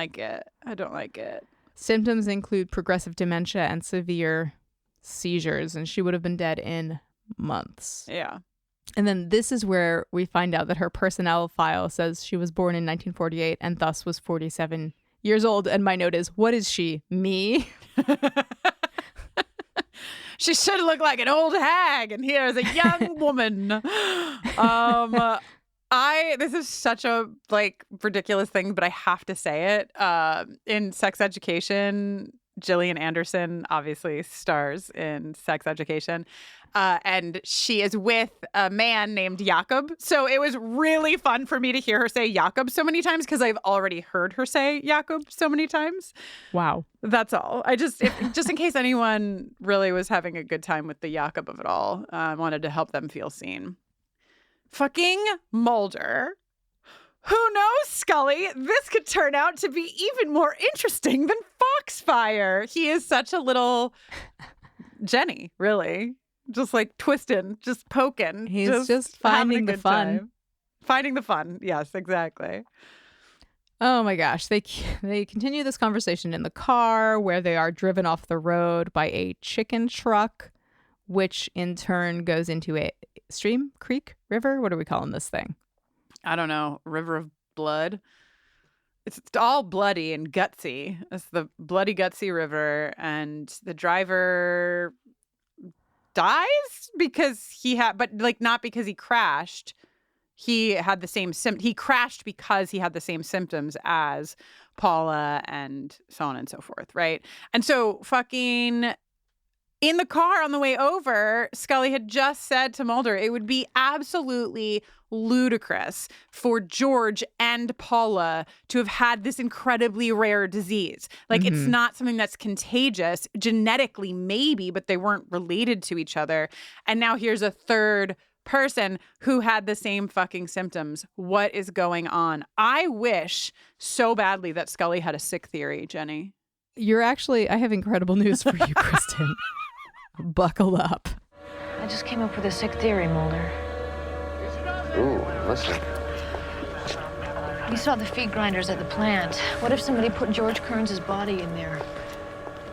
like it. Symptoms include progressive dementia and severe seizures, and she would have been dead in months. Yeah. And then this is where we find out that her personnel file says she was born in 1948 and thus was 47 years old. And my note is, what is she? Me? She should look like an old hag, and here's a young woman. This is such a ridiculous thing, but I have to say it. In Sex Education, Gillian Anderson obviously stars in Sex Education, and she is with a man named Jakob. So it was really fun for me to hear her say Jakob so many times because I've already heard her say Jakob so many times. Wow. That's all. Just in case anyone really was having a good time with the Jakob of it all, I wanted to help them feel seen. Fucking Mulder. Who knows, Scully? This could turn out to be even more interesting than Foxfire. He is such a little Jenny, really. Just like twisting, just poking. He's just finding the fun. Time. Finding the fun. Yes, exactly. Oh my gosh. They continue this conversation in the car where they are driven off the road by a chicken truck, which in turn goes into a stream, creek, river. What are we calling this thing? I don't know. River of blood. It's all bloody and gutsy. It's the bloody, gutsy river. And the driver dies because not because he crashed. He had the same he crashed because he had the same symptoms as Paula and so on and so forth, right? And so fucking in the car on the way over, Scully had just said to Mulder, it would be absolutely ludicrous for George and Paula to have had this incredibly rare disease. Like, it's not something that's contagious. Genetically, maybe, but they weren't related to each other. And now here's a third person who had the same fucking symptoms. What is going on? I wish so badly that Scully had a sick theory, Jenny. I have incredible news for you, Kristin. Buckle up. I just came up with a sick theory, Mulder. Ooh, listen. We saw the feed grinders at the plant. What if somebody put George Kearns' body in there?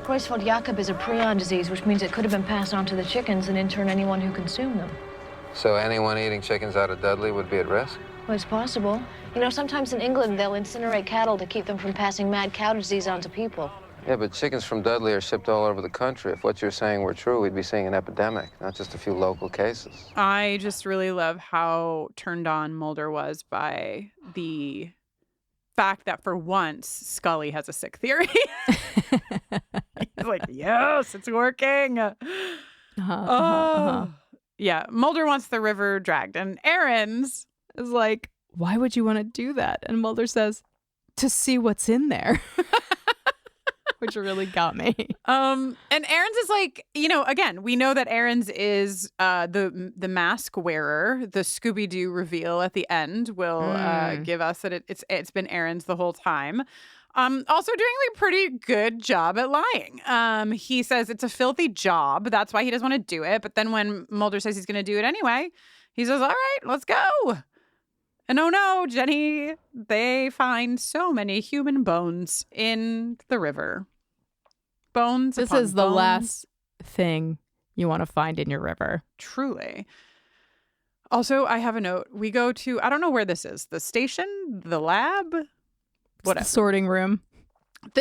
Creutzfeldt-Jakob is a prion disease, which means it could have been passed on to the chickens and in turn anyone who consumed them. So anyone eating chickens out of Dudley would be at risk? Well, it's possible. You know, sometimes in England they'll incinerate cattle to keep them from passing mad cow disease on to people. Yeah, but chickens from Dudley are shipped all over the country. If what you're saying were true, we'd be seeing an epidemic, not just a few local cases. I just really love how turned on Mulder was by the fact that for once Scully has a sick theory. He's like, yes, it's working. Yeah, Mulder wants the river dragged, and Aaron's is like, why would you want to do that? And Mulder says, to see what's in there. Which really got me. And Aaron's is like, again, we know that Aaron's is the mask wearer. The Scooby-Doo reveal at the end will give us that it's been Aaron's the whole time. Also doing a pretty good job at lying. He says it's a filthy job. That's why he doesn't want to do it. But then when Mulder says he's going to do it anyway, he says, all right, let's go. And oh no, Jenny, they find so many human bones in the river. Bones. This is the last thing you want to find in your river. Truly. Also, I have a note. We go to, I don't know where this is. The station? The lab? Whatever. The sorting room.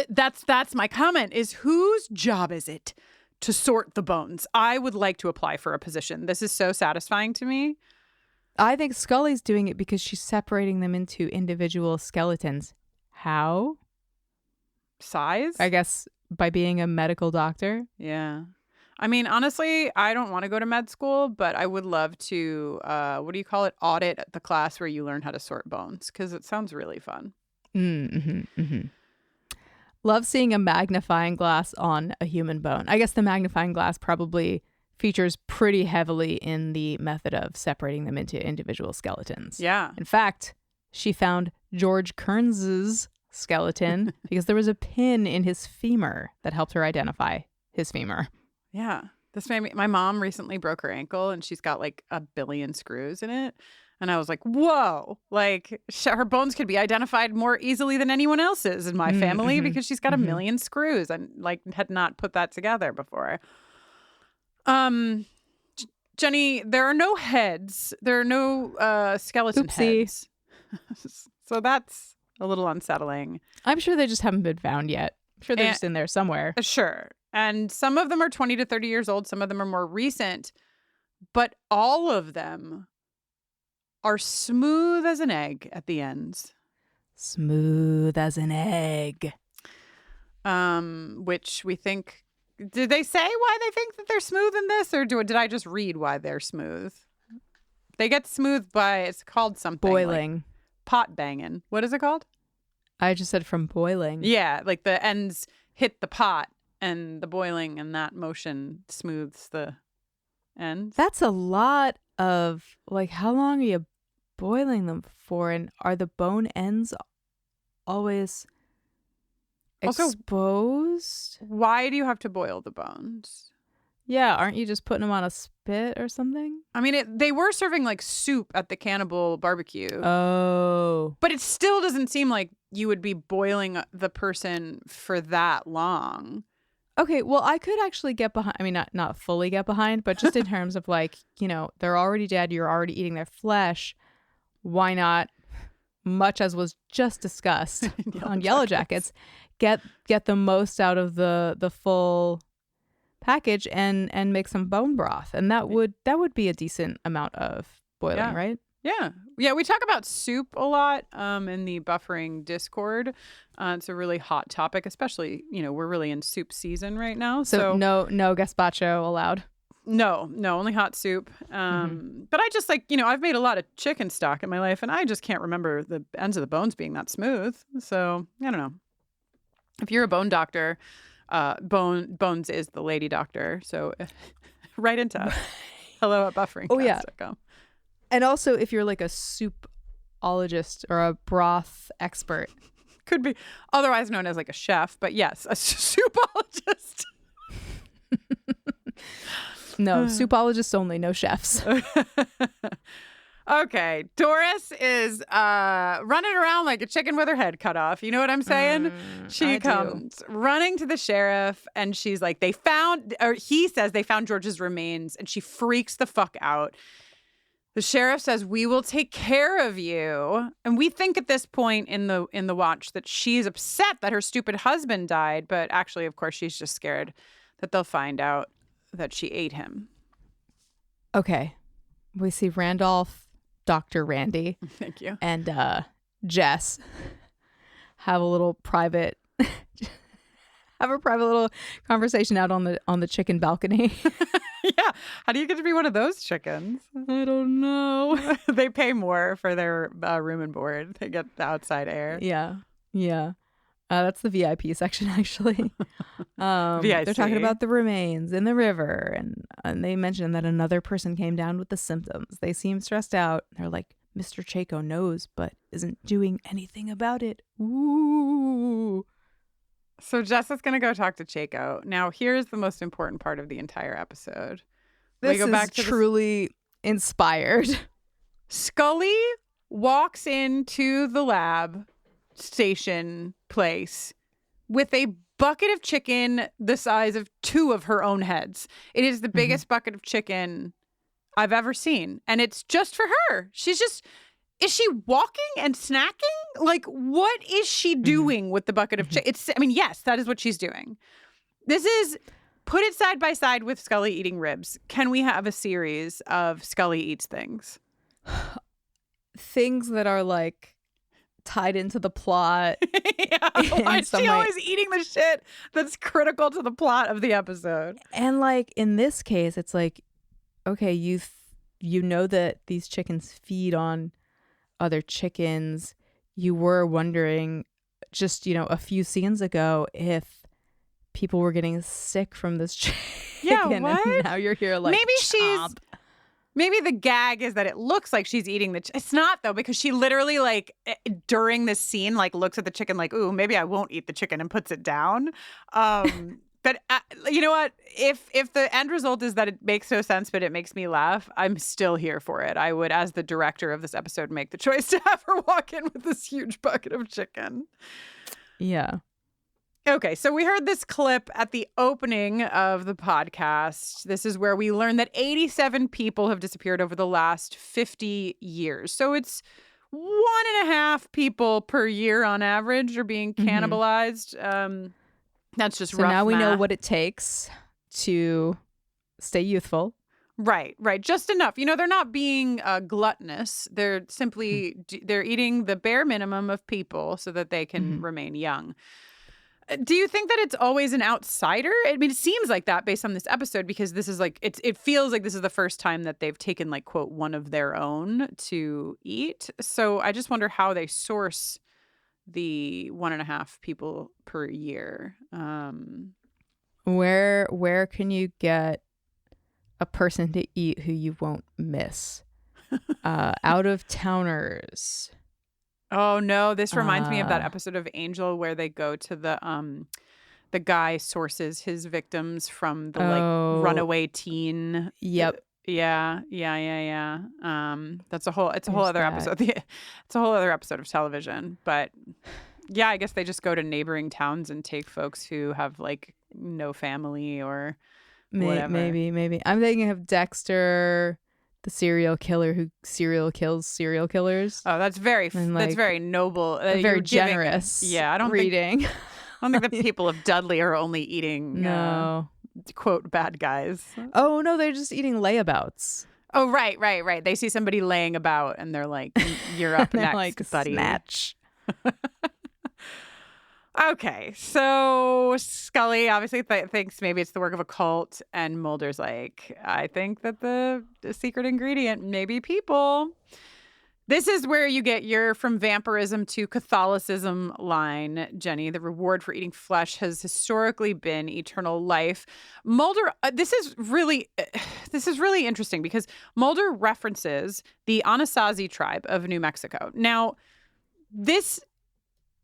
That's my comment, is whose job is it to sort the bones? I would like to apply for a position. This is so satisfying to me. I think Scully's doing it because she's separating them into individual skeletons. How? Size? I guess by being a medical doctor. Yeah. I mean, honestly, I don't want to go to med school, but I would love to, what do you call it? Audit the class where you learn how to sort bones, because it sounds really fun. Love seeing a magnifying glass on a human bone. I guess the magnifying glass probably features pretty heavily in the method of separating them into individual skeletons. Yeah. In fact, she found George Kearns's skeleton because there was a pin in his femur that helped her identify his femur. Yeah. This made me, my mom recently broke her ankle and she's got like 1 billion screws in it. And I was like, whoa, like her bones could be identified more easily than anyone else's in my family because she's got 1 million screws and like had not put that together before. Jenny, there are no heads. There are no skeleton heads. So that's a little unsettling. I'm sure they just haven't been found yet. I'm sure they're just in there somewhere. Sure. And some of them are 20 to 30 years old. Some of them are more recent. But all of them are smooth as an egg at the ends. Smooth as an egg. Which we think... Did they say why they think that they're smooth in this? Or did I just read why they're smooth? They get smooth by... It's called something. Boiling. Like pot banging. What is it called? I just said from boiling. Yeah, like the ends hit the pot and the boiling and that motion smooths the ends. That's a lot of, like, how long are you boiling them for? And are the bone ends always exposed? Also, why do you have to boil the bones? Yeah, aren't you just putting them on a spit or something? I mean, they were serving like soup at the cannibal barbecue. Oh. But it still doesn't seem like you would be boiling the person for that long. Okay, well, I could actually get behind. I mean, not fully get behind, but just in terms of like, they're already dead. You're already eating their flesh. Why not, much as was just discussed on Yellow Jackets, get the most out of the full package and make some bone broth, and that would be a decent amount of boiling, right? Yeah, we talk about soup a lot in the Buffering Discord. It's a really hot topic, especially we're really in soup season right now, so no gazpacho allowed. No, only hot soup. But I just I've made a lot of chicken stock in my life, and I just can't remember the ends of the bones being that smooth, so I don't know. If you're a bone doctor, Bones is the lady doctor, so write into us. Hello at buffering.com. Oh, yeah. And also, if you're like a soupologist or a broth expert. Could be otherwise known as like a chef, but yes, a soupologist. No, soupologists only, no chefs. Okay, Doris is running around like a chicken with her head cut off. You know what I'm saying? She comes running to the sheriff, and she's like, he says they found George's remains, and she freaks the fuck out. The sheriff says, "We will take care of you." And we think at this point in the watch that she's upset that her stupid husband died. But actually, of course, she's just scared that they'll find out that she ate him. Okay. We see Randolph, Dr. Randy. Thank you. And Jess have a little private little conversation out on the chicken balcony. Yeah. How do you get to be one of those chickens? I don't know. They pay more for their room and board. They get the outside air. Yeah. Yeah. That's the VIP section, actually. They're talking about the remains in the river. And they mention that another person came down with the symptoms. They seem stressed out. They're like, Mr. Chaco knows, but isn't doing anything about it. Ooh. So Jess is going to go talk to Chaco. Now, here's the most important part of the entire episode. This is truly inspired. Scully walks into the lab station place with a bucket of chicken the size of 2 of her own heads. It is the biggest bucket of chicken I've ever seen. And it's just for her. Is she walking and snacking? Like, what is she doing with the bucket of chicken? Yes, that is what she's doing. This is, put it side by side with Scully eating ribs. Can we have a series of Scully eats things? Things that are like tied into the plot. Yeah, why is she always eating the shit that's critical to the plot of the episode? And like in this case, it's like, okay, you know that these chickens feed on other chickens. You were wondering just, a few scenes ago if people were getting sick from this chicken. Yeah, what? And now you're here like, Maybe the gag is that it looks like she's eating it's not, though, because she literally, like, during this scene, like, looks at the chicken like, ooh, maybe I won't eat the chicken, and puts it down. But you know what? If the end result is that it makes no sense, but it makes me laugh, I'm still here for it. I would, as the director of this episode, make the choice to have her walk in with this huge bucket of chicken. Yeah. Okay, so we heard this clip at the opening of the podcast. This is where we learn that 87 people have disappeared over the last 50 years. So it's 1.5 people per year on average are being cannibalized. That's just rough now we know math. what it takes to stay youthful. Right. Just enough. They're not being gluttonous. They're simply, they're eating the bare minimum of people so that they can remain young. Do you think that it's always an outsider? I mean, it seems like that based on this episode, because this is like, it feels like this is the first time that they've taken, like, quote, one of their own to eat. So I just wonder how they source the 1.5 people per year. Where can you get a person to eat who you won't miss? Out of towners. Oh no, this reminds me of that episode of Angel where they go to the guy sources his victims from the like runaway teen. Yep. Yeah. It's a whole other episode. It's a whole other episode of television. But yeah, I guess they just go to neighboring towns and take folks who have like no family or whatever. Maybe. I'm thinking of Dexter, the serial killer who kills serial killers. Oh, that's very noble. Very generous. I don't think the people of Dudley are only eating quote bad guys. Oh no, they're just eating layabouts. Oh right. They see somebody laying about and they're like, "You're up next, like, buddy." Snatch. Okay, so Scully obviously thinks maybe it's the work of a cult, and Mulder's like, I think that the secret ingredient may be people. This is where you get your from vampirism to Catholicism line, Jenny. The reward for eating flesh has historically been eternal life. Mulder, this is really interesting because Mulder references the Anasazi tribe of New Mexico. Now, this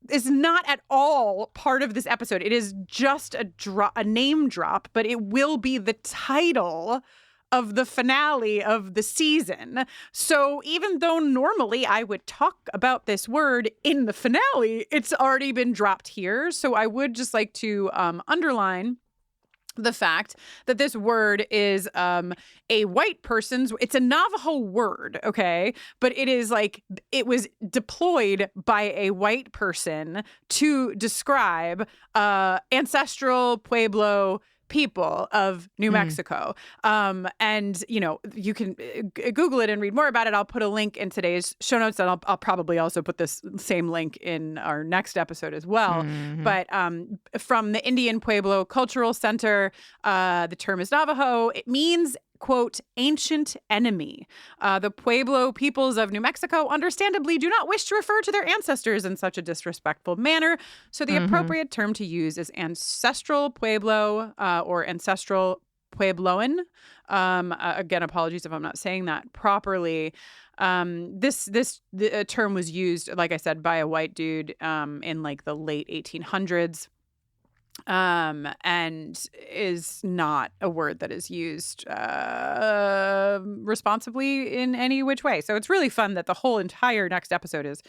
is not at all part of this episode. It is just a name drop, but it will be the title of the finale of the season. So even though normally I would talk about this word in the finale, it's already been dropped here. So I would just like to underline the fact that this word is a white person's, it's a Navajo word, okay? But it is like, it was deployed by a white person to describe ancestral Pueblo people of New Mexico. And, you know, you can Google it and read more about it. I'll put a link in today's show notes, and I'll probably also put this same link in our next episode as well. But from the Indian Pueblo Cultural Center, the term is Navajo. It means, quote, ancient enemy. The Pueblo peoples of New Mexico understandably do not wish to refer to their ancestors in such a disrespectful manner, so the appropriate term to use is ancestral Pueblo or ancestral Puebloan. Again, apologies if I'm not saying that properly. The term was used, like I said, by a white dude in like the late 1800s. And is not a word that is used responsibly in any which way. So it's really fun that the whole entire next episode is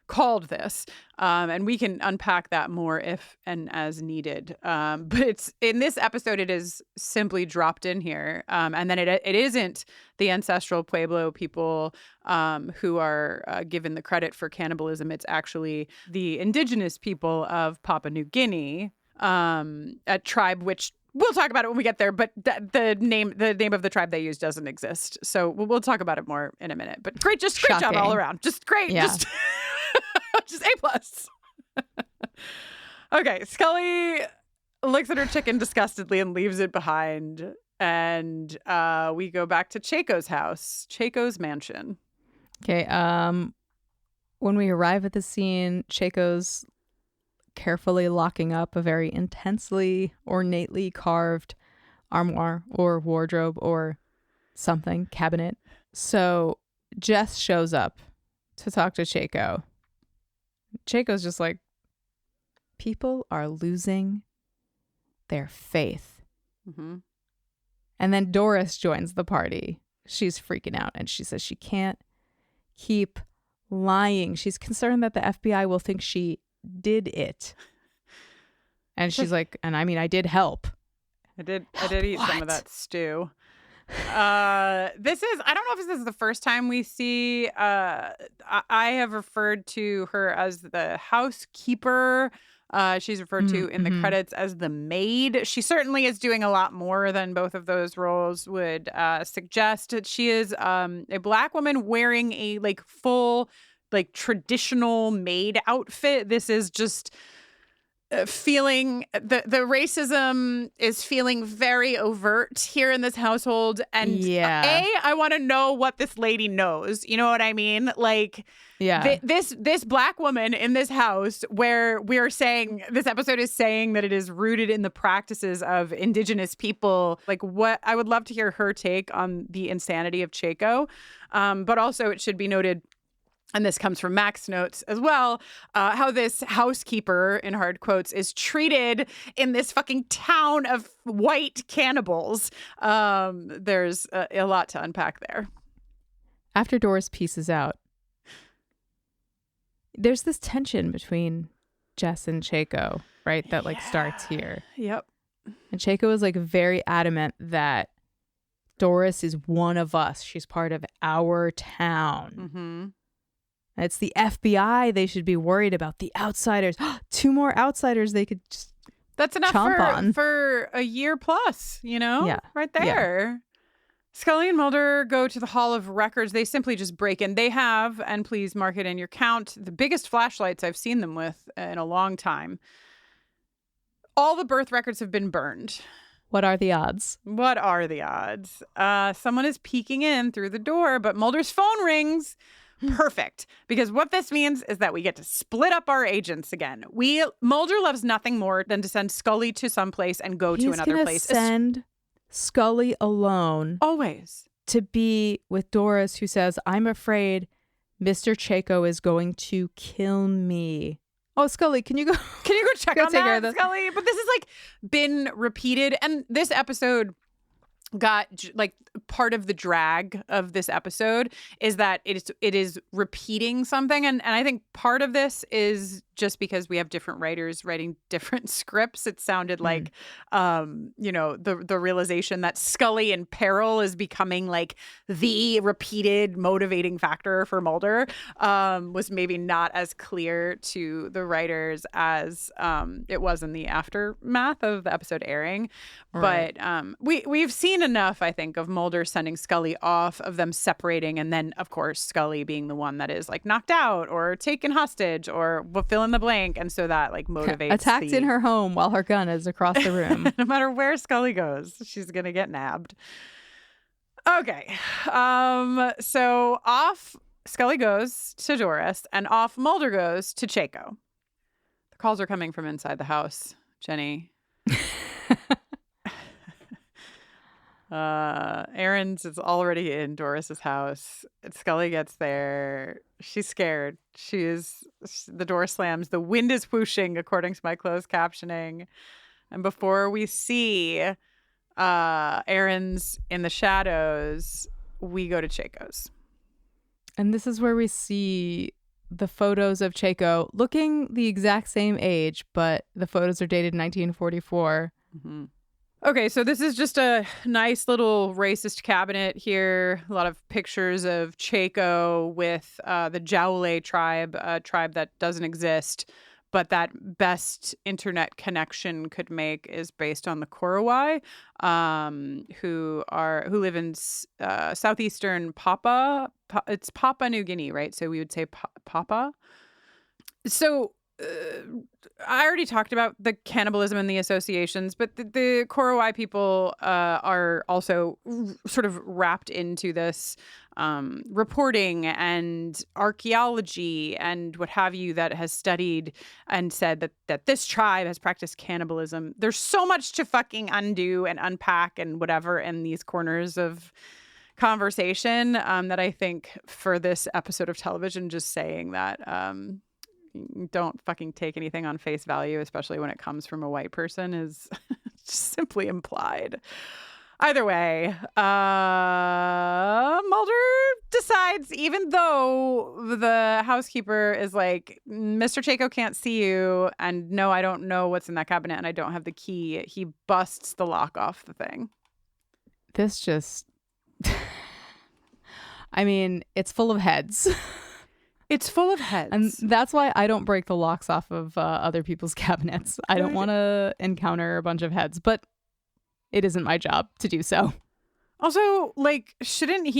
called this. And we can unpack that more if and as needed. But it's in this episode, it is simply dropped in here. And then it isn't the ancestral Pueblo people who are given the credit for cannibalism. It's actually the indigenous people of Papua New Guinea. A tribe which we'll talk about it when we get there, but the name of the tribe they use doesn't exist. So we'll talk about it more in a minute. But great job all around. Just great. Yeah. Just A+. Okay, Scully looks at her chicken disgustedly and leaves it behind. And we go back to Chaco's house, Chaco's mansion. Okay, when we arrive at the scene, Chaco's carefully locking up a very intensely, ornately carved armoire or wardrobe or something, cabinet. So Jess shows up to talk to Chaco. Chaco's just like, people are losing their faith. And then Doris joins the party. She's freaking out and she says she can't keep lying. She's concerned that the FBI will think she did it. And she's like, and I mean, I did help. I did eat some of that stew. I don't know if this is the first time we see, I have referred to her as the housekeeper. She's referred to in the credits as the maid. She certainly is doing a lot more than both of those roles would suggest. She is a Black woman wearing a like full like traditional maid outfit. This is just feeling the racism is feeling very overt here in this household. And I want to know what this lady knows. You know what I mean? Like, this Black woman in this house, where we are saying this episode is saying that it is rooted in the practices of indigenous people. Like, what I would love to hear her take on the insanity of Chaco. But also it should be noted, and this comes from Mac's notes as well, how this housekeeper, in hard quotes, is treated in this fucking town of white cannibals. There's a lot to unpack there. After Doris pieces out, there's this tension between Jess and Chaco, right? That like starts here. Yep. And Chaco is like very adamant that Doris is one of us. She's part of our town. It's the FBI they should be worried about. The outsiders. 2 more outsiders they could just That's enough for a year plus, you know? Yeah. Right there. Yeah. Scully and Mulder go to the Hall of Records. They simply just break in. They have, and please mark it in your count, the biggest flashlights I've seen them with in a long time. All the birth records have been burned. What are the odds? What are the odds? Someone is peeking in through the door, but Mulder's phone rings. Perfect. Because what this means is that we get to split up our agents again. Mulder loves nothing more than to send Scully to some place and go to another place. Send Scully alone. Always. To be with Doris, who says, I'm afraid Mr. Chaco is going to kill me. Oh, Scully, can you go check on that, Scully? But this has like been repeated. And this episode got like part of the drag of this episode is that it is repeating something. And I think part of this is just because we have different writers writing different scripts. It sounded like, the realization that Scully in peril is becoming like the repeated motivating factor for Mulder was maybe not as clear to the writers as it was in the aftermath of the episode airing. Right. But we've seen enough, I think, of Mulder sending Scully off, of them separating, and then, of course, Scully being the one that is like knocked out or taken hostage or fill in the blank. And so that like motivates attacked in her home while her gun is across the room. No matter where Scully goes, she's going to get nabbed. Okay. So off Scully goes to Doris and off Mulder goes to Chaco. The calls are coming from inside the house, Jenny. Aaron's is already in Doris's house. Scully gets there. She's scared. The door slams. The wind is whooshing, according to my closed captioning. And before we see Aaron's in the shadows, we go to Chaco's. And this is where we see the photos of Chaco looking the exact same age, but the photos are dated 1944. Mm-hmm. Okay, so this is just a nice little racist cabinet here. A lot of pictures of Chaco with the Jaule tribe, a tribe that doesn't exist, but that best internet connection could make is based on the Korowai, who live in southeastern Papua. It's Papua New Guinea, right? So we would say Papa. So I already talked about the cannibalism and the associations, but the Korowai people are also sort of wrapped into this reporting and archaeology and what have you that has studied and said that this tribe has practiced cannibalism. There's so much to fucking undo and unpack and whatever in these corners of conversation that I think for this episode of television, just saying that don't fucking take anything on face value, especially when it comes from a white person, is just simply implied. Either way, Mulder decides, even though the housekeeper is like, Mr. Chaco can't see you, and no, I don't know what's in that cabinet, and I don't have the key, he busts the lock off the thing. This just... I mean, it's full of heads. It's full of heads. And that's why I don't break the locks off of other people's cabinets. I don't want to encounter a bunch of heads, but it isn't my job to do so. Also, like, shouldn't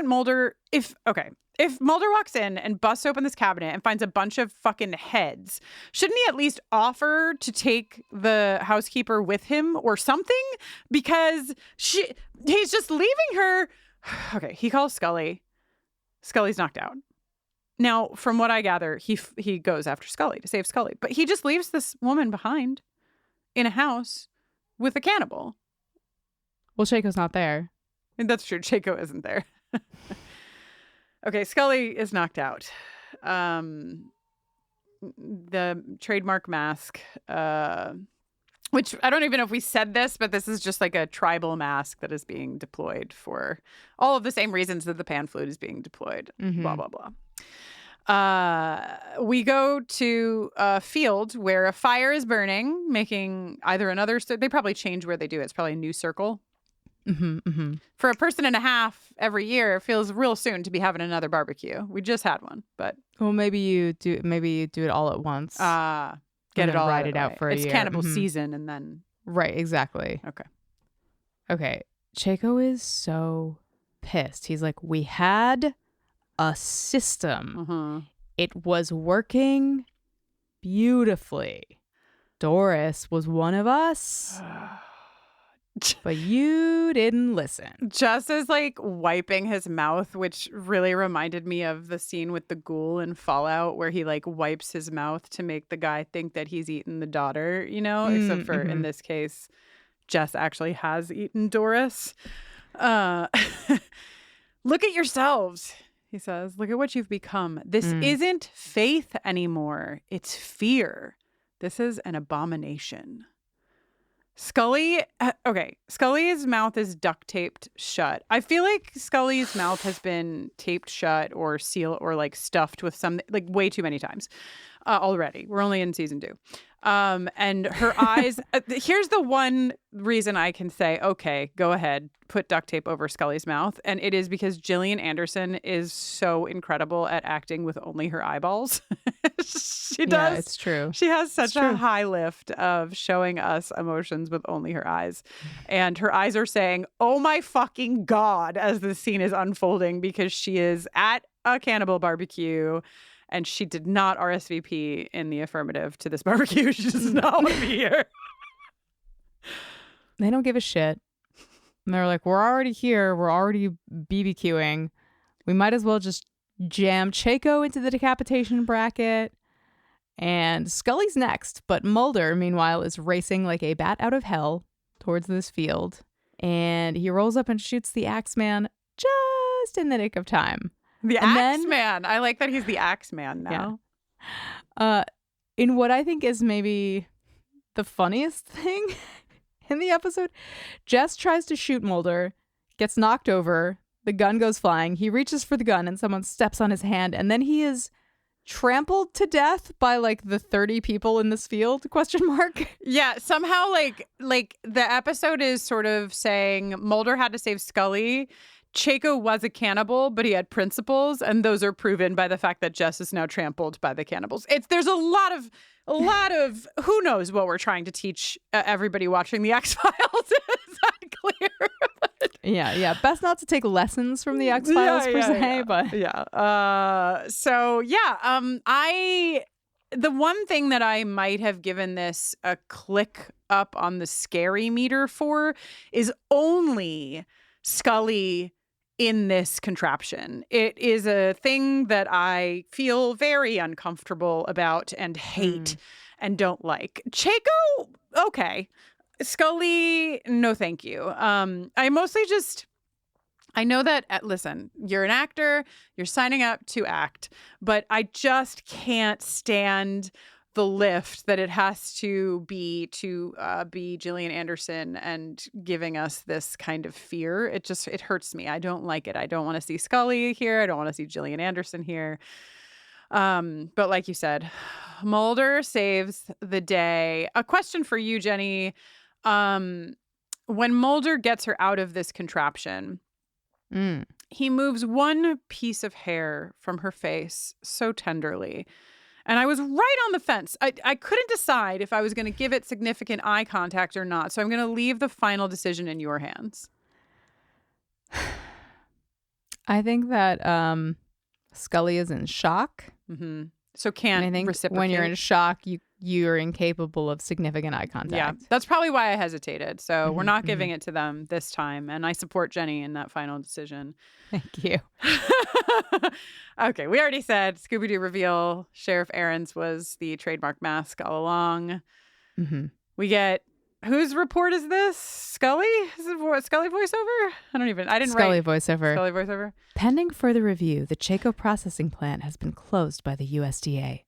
Mulder, if Mulder walks in and busts open this cabinet and finds a bunch of fucking heads, shouldn't he at least offer to take the housekeeper with him or something? Because he's just leaving her. Okay, he calls Scully. Scully's knocked out. Now, from what I gather, he goes after Scully to save Scully. But he just leaves this woman behind in a house with a cannibal. Well, Chaco's not there. And that's true. Chaco isn't there. Okay, Scully is knocked out. The trademark mask, which I don't even know if we said this, but this is just like a tribal mask that is being deployed for all of the same reasons that the pan flute is being deployed. Mm-hmm. Blah, blah, blah. We go to a field where a fire is burning, making either another... They probably change where they do it. It's probably a new circle. Mm-hmm, mm-hmm. For a person and a half every year, it feels real soon to be having another barbecue. We just had one, but... Well, maybe you do it all at once. Get it all ride it out for a year. It's cannibal season and then... Right, exactly. Okay. Chaco is so pissed. He's like, we had a system. Mm-hmm. It was working beautifully. Doris was one of us, but you didn't listen. Just as like wiping his mouth, which really reminded me of the scene with the ghoul in Fallout where he like wipes his mouth to make the guy think that he's eaten the daughter, except for in this case, Jess actually has eaten Doris. Look at yourselves. He says, look at what you've become. This isn't faith anymore. It's fear. This is an abomination. Scully's mouth is duct taped shut. I feel like Scully's mouth has been taped shut or sealed or like stuffed with some, like way too many times already. We're only in season 2. And her eyes, here's the one reason I can say, okay, go ahead, put duct tape over Scully's mouth. And it is because Gillian Anderson is so incredible at acting with only her eyeballs. She does. Yeah, it's true. She has such a high lift of showing us emotions with only her eyes. And her eyes are saying, oh my fucking God, as the scene is unfolding, because she is at a cannibal barbecue. And she did not RSVP in the affirmative to this barbecue. She does not want to be here. They don't give a shit. And they're like, we're already here. We're already BBQing. We might as well just jam Chaco into the decapitation bracket. And Scully's next. But Mulder, meanwhile, is racing like a bat out of hell towards this field. And he rolls up and shoots the Axeman just in the nick of time. The Axeman. I like that he's the Axeman now. Yeah. In what I think is maybe the funniest thing in the episode, Jess tries to shoot Mulder, gets knocked over, the gun goes flying, he reaches for the gun and someone steps on his hand, and then he is trampled to death by like the 30 people in this field ? Yeah, somehow like the episode is sort of saying Mulder had to save Scully. Chaco was a cannibal, but he had principles, and those are proven by the fact that Jess is now trampled by the cannibals. There's a lot of who knows what we're trying to teach everybody watching the X-Files. Is that clear? Yeah. Best not to take lessons from the X-Files per se, but the one thing that I might have given this a click up on the scary meter for is only Scully in this contraption. It is a thing that I feel very uncomfortable about and hate and don't like. Chaco, okay. Scully, no thank you. I mostly just, I know that, listen, you're an actor, you're signing up to act, but I just can't stand the lift that it has to be Gillian Anderson and giving us this kind of fear. It hurts me. I don't like it. I don't want to see Scully here. I don't want to see Gillian Anderson here. But like you said, Mulder saves the day. A question for you, Jenny. When Mulder gets her out of this contraption, he moves one piece of hair from her face so tenderly. And I was right on the fence. I couldn't decide if I was going to give it significant eye contact or not. So I'm going to leave the final decision in your hands. I think that Scully is in shock. Mm-hmm. So can't reciprocate. When you're in shock, you're incapable of significant eye contact. Yeah, that's probably why I hesitated. So we're not giving it to them this time. And I support Jenny in that final decision. Thank you. Okay, we already said Scooby-Doo reveal. Sheriff Aarons was the trademark mask all along. Mm-hmm. We get, whose report is this? Scully? Is it Scully voiceover? Scully voiceover. Scully voiceover. Pending further review, the Chaco processing plant has been closed by the USDA.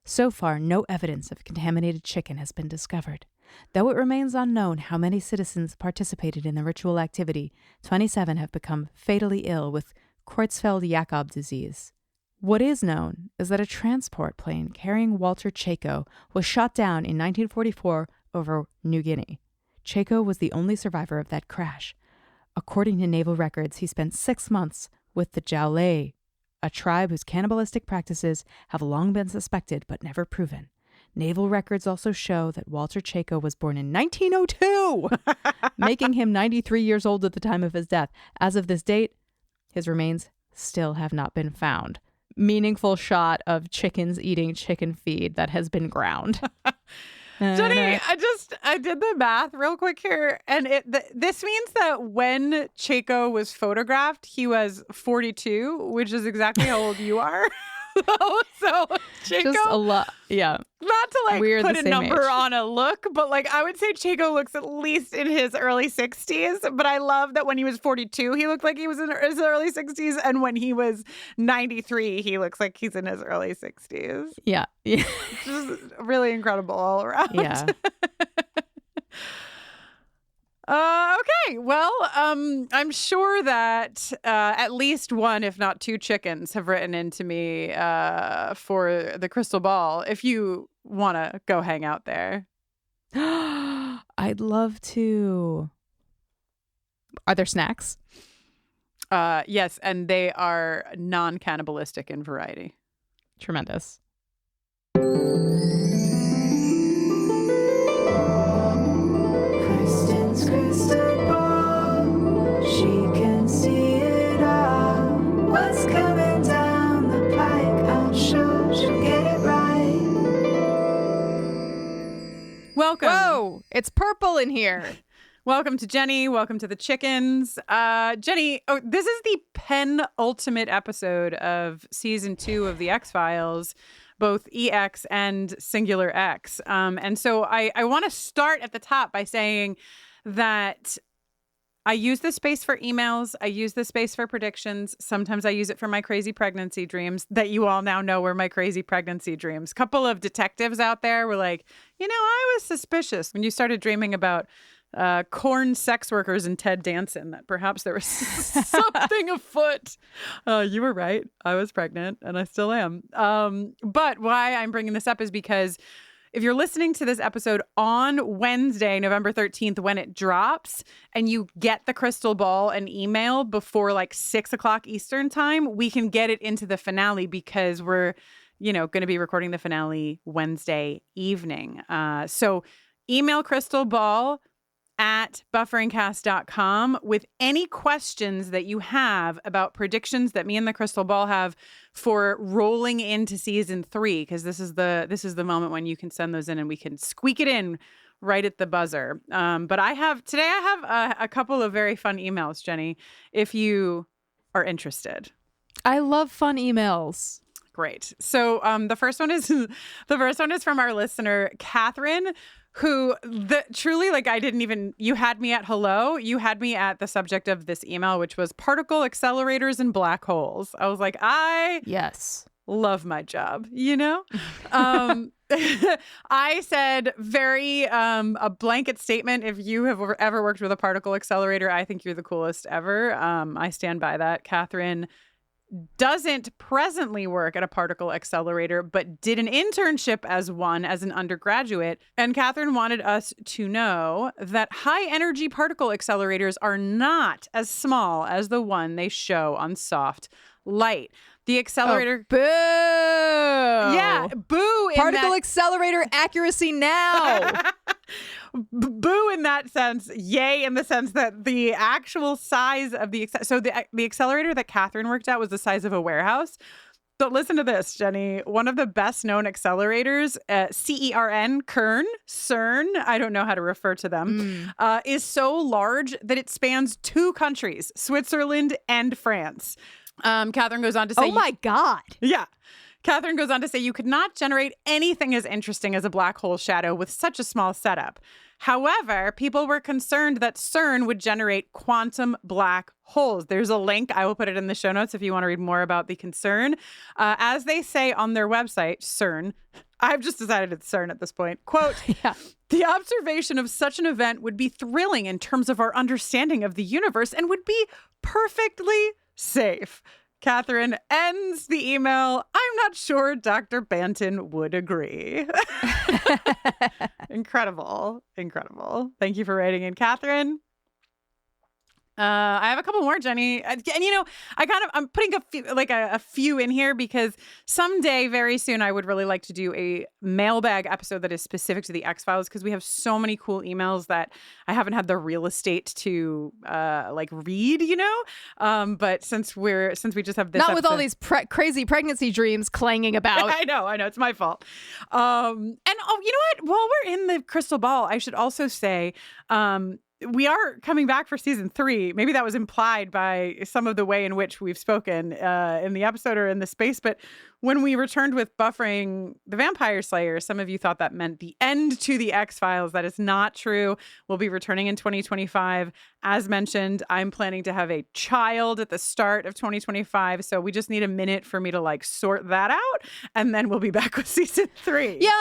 So far, no evidence of contaminated chicken has been discovered. Though it remains unknown how many citizens participated in the ritual activity, 27 have become fatally ill with Creutzfeldt-Jakob disease. What is known is that a transport plane carrying Walter Chaco was shot down in 1944 over New Guinea. Chaco was the only survivor of that crash. According to naval records, he spent 6 months with the Jaulé, a tribe whose cannibalistic practices have long been suspected but never proven. Naval records also show that Walter Chaco was born in 1902, making him 93 years old at the time of his death. As of this date, his remains still have not been found. Meaningful shot of chickens eating chicken feed that has been ground. Jenny, I did the math real quick here, and this means that when Chaco was photographed, he was 42, which is exactly how old you are. So Chaco, just a lot, yeah. Not to We're put a number age. on a look, but I would say Chaco looks at least in his early 60s. But I love that when he was 42, he looked like he was in his early 60s, and when he was 93, he looks like he's in his early 60s. Yeah. Just really incredible all around. Yeah. Okay. Well, I'm sure that at least one, if not two chickens have written into me for the crystal ball. If you want to go hang out there. I'd love to. Are there snacks? Yes, and they are non-cannibalistic in variety. Tremendous. Kristin's crystal ball, she can see it all. What's coming down the pike, I'm sure she'll get it right. Welcome. Whoa, it's purple in here. Welcome to Jenny. Welcome to the chickens. Jenny, this is the penultimate episode of season 2 of the X-Files, both EX and singular X. And so I want to start at the top by saying that I use this space for emails. I use this space for predictions. Sometimes I use it for my crazy pregnancy dreams that you all now know were my crazy pregnancy dreams. A couple of detectives out there were like, I was suspicious when you started dreaming about corn sex workers and Ted Danson, that perhaps there was something afoot. You were right. I was pregnant and I still am. But why I'm bringing this up is because if you're listening to this episode on Wednesday, November 13th, when it drops, and you get the crystal ball and email before like 6 o'clock Eastern time, we can get it into the finale because we're, going to be recording the finale Wednesday evening. So email crystal ball at bufferingcast.com with any questions that you have about predictions that me and the crystal ball have for rolling into season 3, because this is the moment when you can send those in and we can squeak it in right at the buzzer. But I have a couple of very fun emails, Jenny, if you are interested. I love fun emails. Great. So the first one is from our listener Catherine, who truly, like, you had me at hello. You had me at the subject of this email, which was particle accelerators and black holes. I was like, yes, love my job, I said a blanket statement. If you have ever worked with a particle accelerator, I think you're the coolest ever. I stand by that. Catherine doesn't presently work at a particle accelerator, but did an internship as one as an undergraduate. And Catherine wanted us to know that high energy particle accelerators are not as small as the one they show on soft light. The accelerator. Oh, boo! Yeah, boo. Particle accelerator accuracy now. Boo in that sense. Yay in the sense that the actual size of the accelerator that Catherine worked at was the size of a warehouse. But listen to this, Jenny. One of the best known accelerators, CERN, I don't know how to refer to them, is so large that it spans 2 countries, Switzerland and France. Catherine goes on to say, oh my God. Yeah. Catherine goes on to say, you could not generate anything as interesting as a black hole shadow with such a small setup. However, people were concerned that CERN would generate quantum black holes. There's a link. I will put it in the show notes if you want to read more about the concern. As they say on their website, CERN, I've just decided it's CERN at this point. Quote, The observation of such an event would be thrilling in terms of our understanding of the universe and would be perfectly safe. Catherine ends the email, I'm not sure Dr. Banton would agree. Incredible. Thank you for writing in, Catherine. I have a couple more, Jenny. And I'm putting a few in here because someday, very soon, I would really like to do a mailbag episode that is specific to the X-Files because we have so many cool emails that I haven't had the real estate to read, but since we just have this not with all these crazy pregnancy dreams clanging about. I know, it's my fault. And you know what? While we're in the crystal ball, I should also say, we are coming back for season 3. Maybe that was implied by some of the way in which we've spoken in the episode or in the space. But when we returned with Buffering the Vampire Slayer, some of you thought that meant the end to the X-Files. That is not true. We'll be returning in 2025. As mentioned, I'm planning to have a child at the start of 2025. So we just need a minute for me to sort that out. And then we'll be back with season 3. Yeah,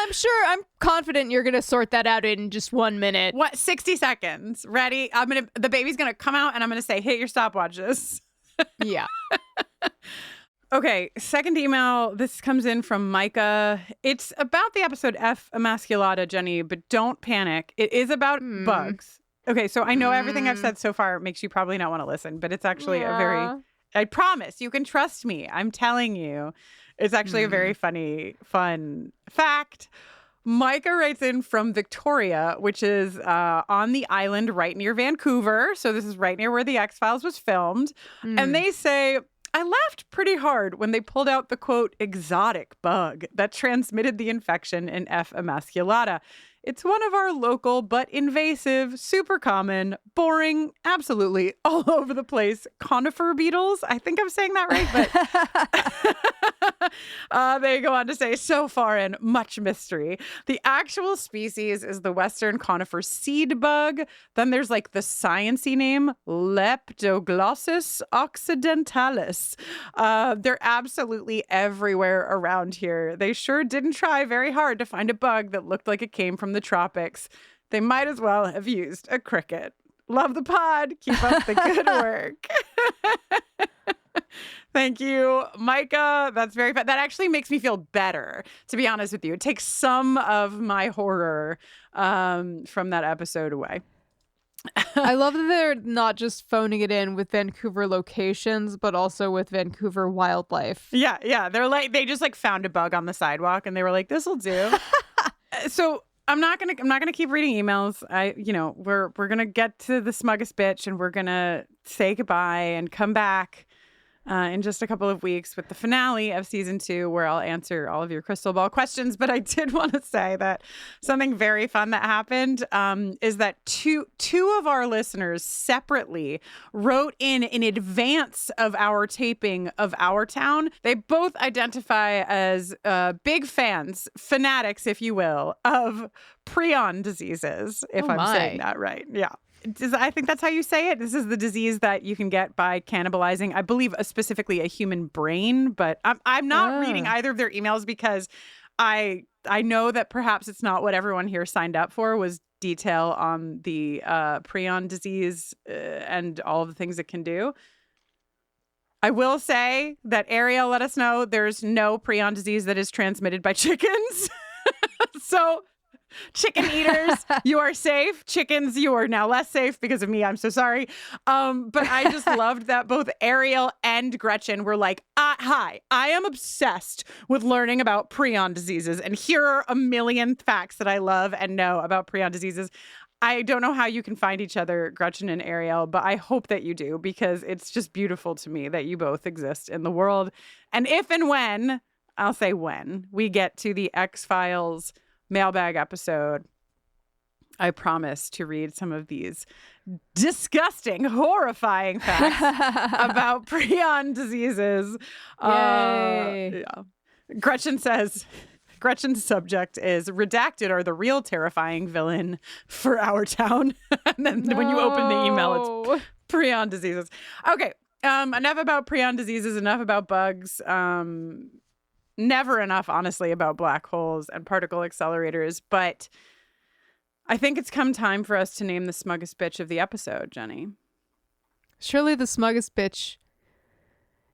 I'm confident you're going to sort that out in just 1 minute. What? 60 seconds. emails. Ready? The baby's gonna come out and I'm gonna say, hit your stopwatches. Yeah. Okay, second email. This comes in from Micah. It's about the episode F Emasculata, Jenny, but don't panic. It is about bugs. Okay, so I know everything I've said so far makes you probably not want to listen, but it's actually a very, I promise, you can trust me. I'm telling you, it's actually a very fun fact. Micah writes in from Victoria, which is on the island right near Vancouver. So this is right near where the X-Files was filmed. And they say, I laughed pretty hard when they pulled out the, quote, exotic bug that transmitted the infection in F. emasculata. It's one of our local but invasive, super common, boring, absolutely all over the place conifer beetles. I think I'm saying that right, but they go on to say, so far in much mystery. The actual species is the western conifer seed bug. Then there's like the sciencey name, Leptoglossus occidentalis. They're absolutely everywhere around here. They sure didn't try very hard to find a bug that looked like it came from the tropics. They might as well have used a cricket. Love the pod. Keep up the good work. Thank you, Micah. That's very fun. That actually makes me feel better, to be honest with you. It takes some of my horror from that episode away. I love that they're not just phoning it in with Vancouver locations, but also with Vancouver wildlife. Yeah. They just like found a bug on the sidewalk and they were like, this'll do. So I'm not gonna keep reading emails. We're gonna get to the smuggest bitch and we're gonna say goodbye and come back in just a couple of weeks with the finale of season 2, where I'll answer all of your crystal ball questions. But I did want to say that something very fun that happened is that two of our listeners separately wrote in advance of our taping of Our Town. They both identify as big fans, fanatics, if you will, of prion diseases, if I'm saying that right. Yeah. I think that's how you say it. This is the disease that you can get by cannibalizing, I believe, specifically a human brain. But I'm not reading either of their emails because I know that perhaps it's not what everyone here signed up for, was detail on the prion disease and all of the things it can do. I will say that Ariel let us know there's no prion disease that is transmitted by chickens. So chicken eaters, you are safe. Chickens, you are now less safe because of me. I'm so sorry. But I just loved that both Ariel and Gretchen were like, hi, I am obsessed with learning about prion diseases. And here are a million facts that I love and know about prion diseases. I don't know how you can find each other, Gretchen and Ariel, but I hope that you do, because it's just beautiful to me that you both exist in the world. And if and when, I'll say when, we get to the X-Files mailbag episode, I promise to read some of these disgusting, horrifying facts about prion diseases. Yay. Gretchen says, Gretchen's subject is redacted are the real terrifying villain for Our Town. And then when you open the email, it's prion diseases. Okay. Enough about prion diseases, enough about bugs. Never enough, honestly, about black holes and particle accelerators. But I think it's come time for us to name the smuggest bitch of the episode, Jenny. Surely the smuggest bitch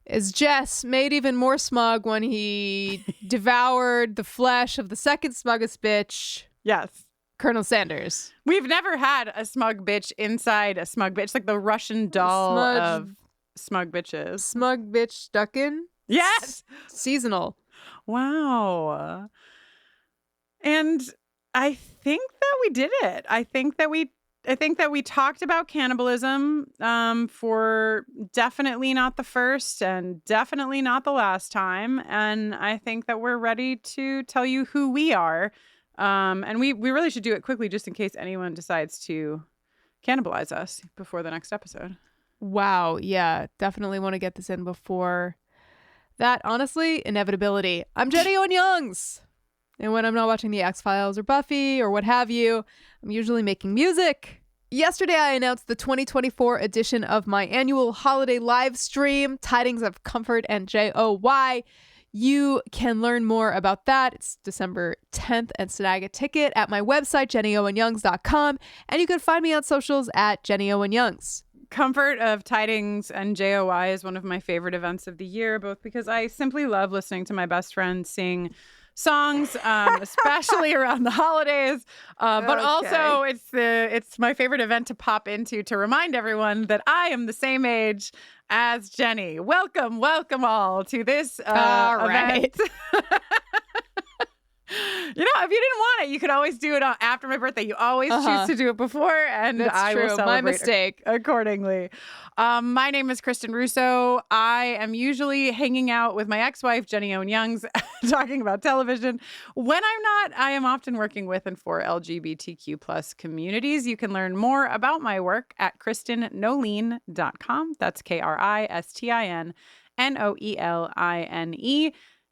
is Jess, made even more smug when he devoured the flesh of the second smuggest bitch. Yes. Colonel Sanders. We've never had a smug bitch inside a smug bitch, like the Russian doll of smug bitches. Smug bitch stuck in? Yes! Seasonal. Wow. And I think that we did it. I think that we talked about cannibalism for definitely not the first and definitely not the last time. And I think that we're ready to tell you who we are. And we really should do it quickly just in case anyone decides to cannibalize us before the next episode. Wow. Yeah, definitely want to get this in before that. Honestly, inevitability. I'm Jenny Owen Youngs. And when I'm not watching the X-Files or Buffy or what have you, I'm usually making music. Yesterday, I announced the 2024 edition of my annual holiday live stream, Tidings of Comfort and Joy. You can learn more about that. It's December 10th and snag a ticket at my website, jennyowenyoungs.com. And you can find me on socials at JennyOwenYoungs. Comfort of Tidings and JOY is one of my favorite events of the year, both because I simply love listening to my best friend sing songs, especially around the holidays. But also it's my favorite event to pop into to remind everyone that I am the same age as Jenny. Welcome all to this event. You know, if you didn't want it, you could always do it after my birthday. You always choose to do it before, and That's I true. will celebrate My mistake. accordingly. My name is Kristin Russo. I am usually hanging out with my ex-wife, Jenny Owen Youngs, talking about television. When I'm not, I am often working with and for LGBTQ plus communities. You can learn more about my work at KristinNoeline.com. That's KristinNoeline.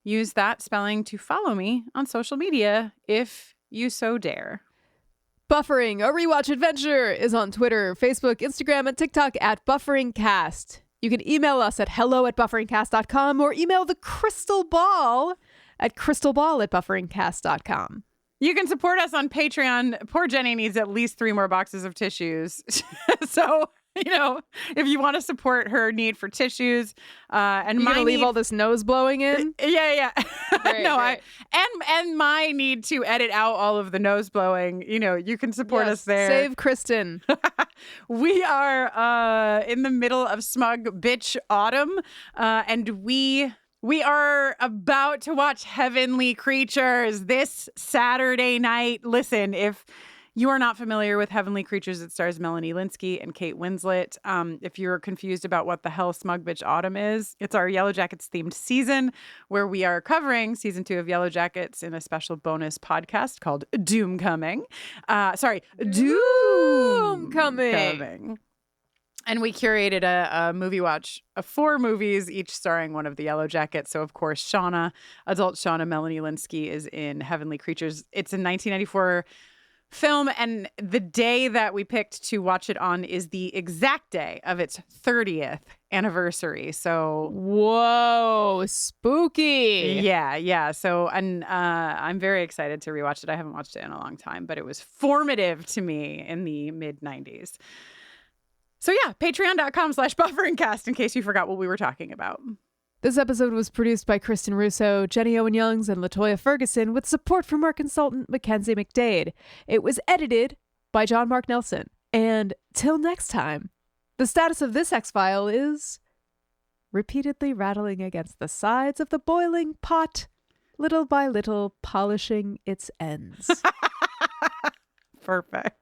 Use that spelling to follow me on social media if you so dare. Buffering, a Rewatch Adventure, is on Twitter, Facebook, Instagram, and TikTok at BufferingCast. You can email us at hello@bufferingcast.com or email the Crystal Ball at crystalball@bufferingcast.com. You can support us on Patreon. Poor Jenny needs at least 3 more boxes of tissues. So, you know, if you want to support her need for tissues, and you leave all this nose blowing in. Yeah. Great, No, great. and my need to edit out all of the nose blowing. You know, you can support us there. Save Kristin. We are in the middle of smug bitch autumn, and we are about to watch Heavenly Creatures this Saturday night. Listen, if you are not familiar with Heavenly Creatures, it stars Melanie Lynskey and Kate Winslet. If you're confused about what the hell Smug Bitch Autumn is, it's our Yellow Jackets themed season where we are covering season 2 of Yellow Jackets in a special bonus podcast called Doom Coming. Doom Coming. And we curated a movie watch of 4 movies, each starring one of the Yellow Jackets. So, of course, adult Shauna Melanie Lynskey is in Heavenly Creatures. It's a 1994 film, and the day that we picked to watch it on is the exact day of its 30th anniversary. So, whoa, spooky. Yeah. So, and I'm very excited to rewatch it. I haven't watched it in a long time, but it was formative to me in the mid-90s. So yeah, patreon.com/bufferingcast in case you forgot what we were talking about. This episode was produced by Kristin Russo, Jenny Owen Youngs, and LaToya Ferguson with support from our consultant, Mackenzie McDade. It was edited by John Mark Nelson. And till next time, the status of this X-File is repeatedly rattling against the sides of the boiling pot, little by little polishing its ends. Perfect.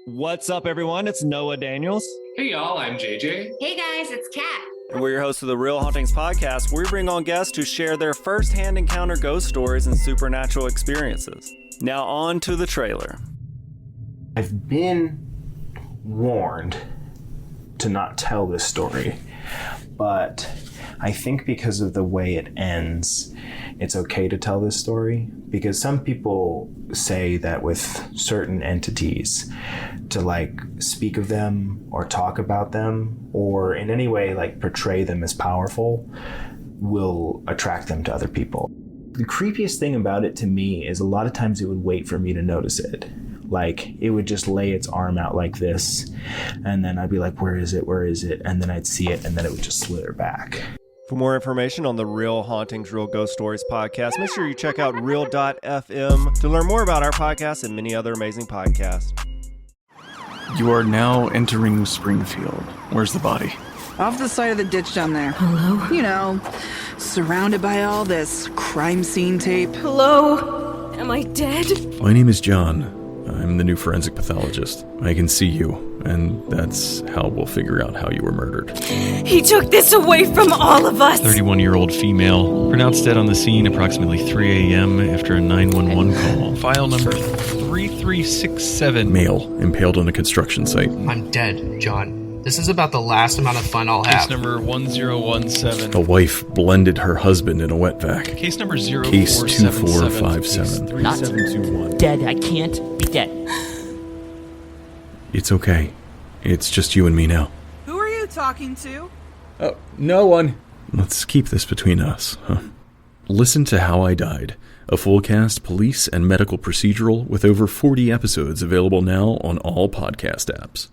What's up, everyone? It's Noah Daniels. Hey, y'all. I'm JJ. Hey, guys. It's Kat. And we're your hosts of the Real Hauntings podcast, where we bring on guests to share their first-hand encounter ghost stories and supernatural experiences. Now on to the trailer. I've been warned to not tell this story, but I think because of the way it ends, it's okay to tell this story, because some people say that with certain entities, to like speak of them or talk about them or in any way like portray them as powerful will attract them to other people. The creepiest thing about it to me is a lot of times it would wait for me to notice it. Like it would just lay its arm out like this, and then I'd be like, where is it? And then I'd see it, and then it would just slither back. For more information on the Real Hauntings, Real Ghost Stories podcast, make sure you check out Real.fm to learn more about our podcast and many other amazing podcasts. You are now entering Springfield. Where's the body? Off the side of the ditch down there. Hello? You know, surrounded by all this crime scene tape. Hello? Am I dead? My name is John. I'm the new forensic pathologist. I can see you, and that's how we'll figure out how you were murdered. He took this away from all of us! 31-year-old female, pronounced dead on the scene approximately 3 a.m. after a 911 call. File number 3367. Male, impaled on a construction site. I'm dead, John. This is about the last amount of fun I'll have. Case number 1017. A wife blended her husband in a wet vac. Case number 0477. Case 2457. Not dead. I can't be dead. It's okay. It's just you and me now. Who are you talking to? Oh, no one. Let's keep this between us, huh? Listen to How I Died, a full cast police and medical procedural with over 40 episodes available now on all podcast apps.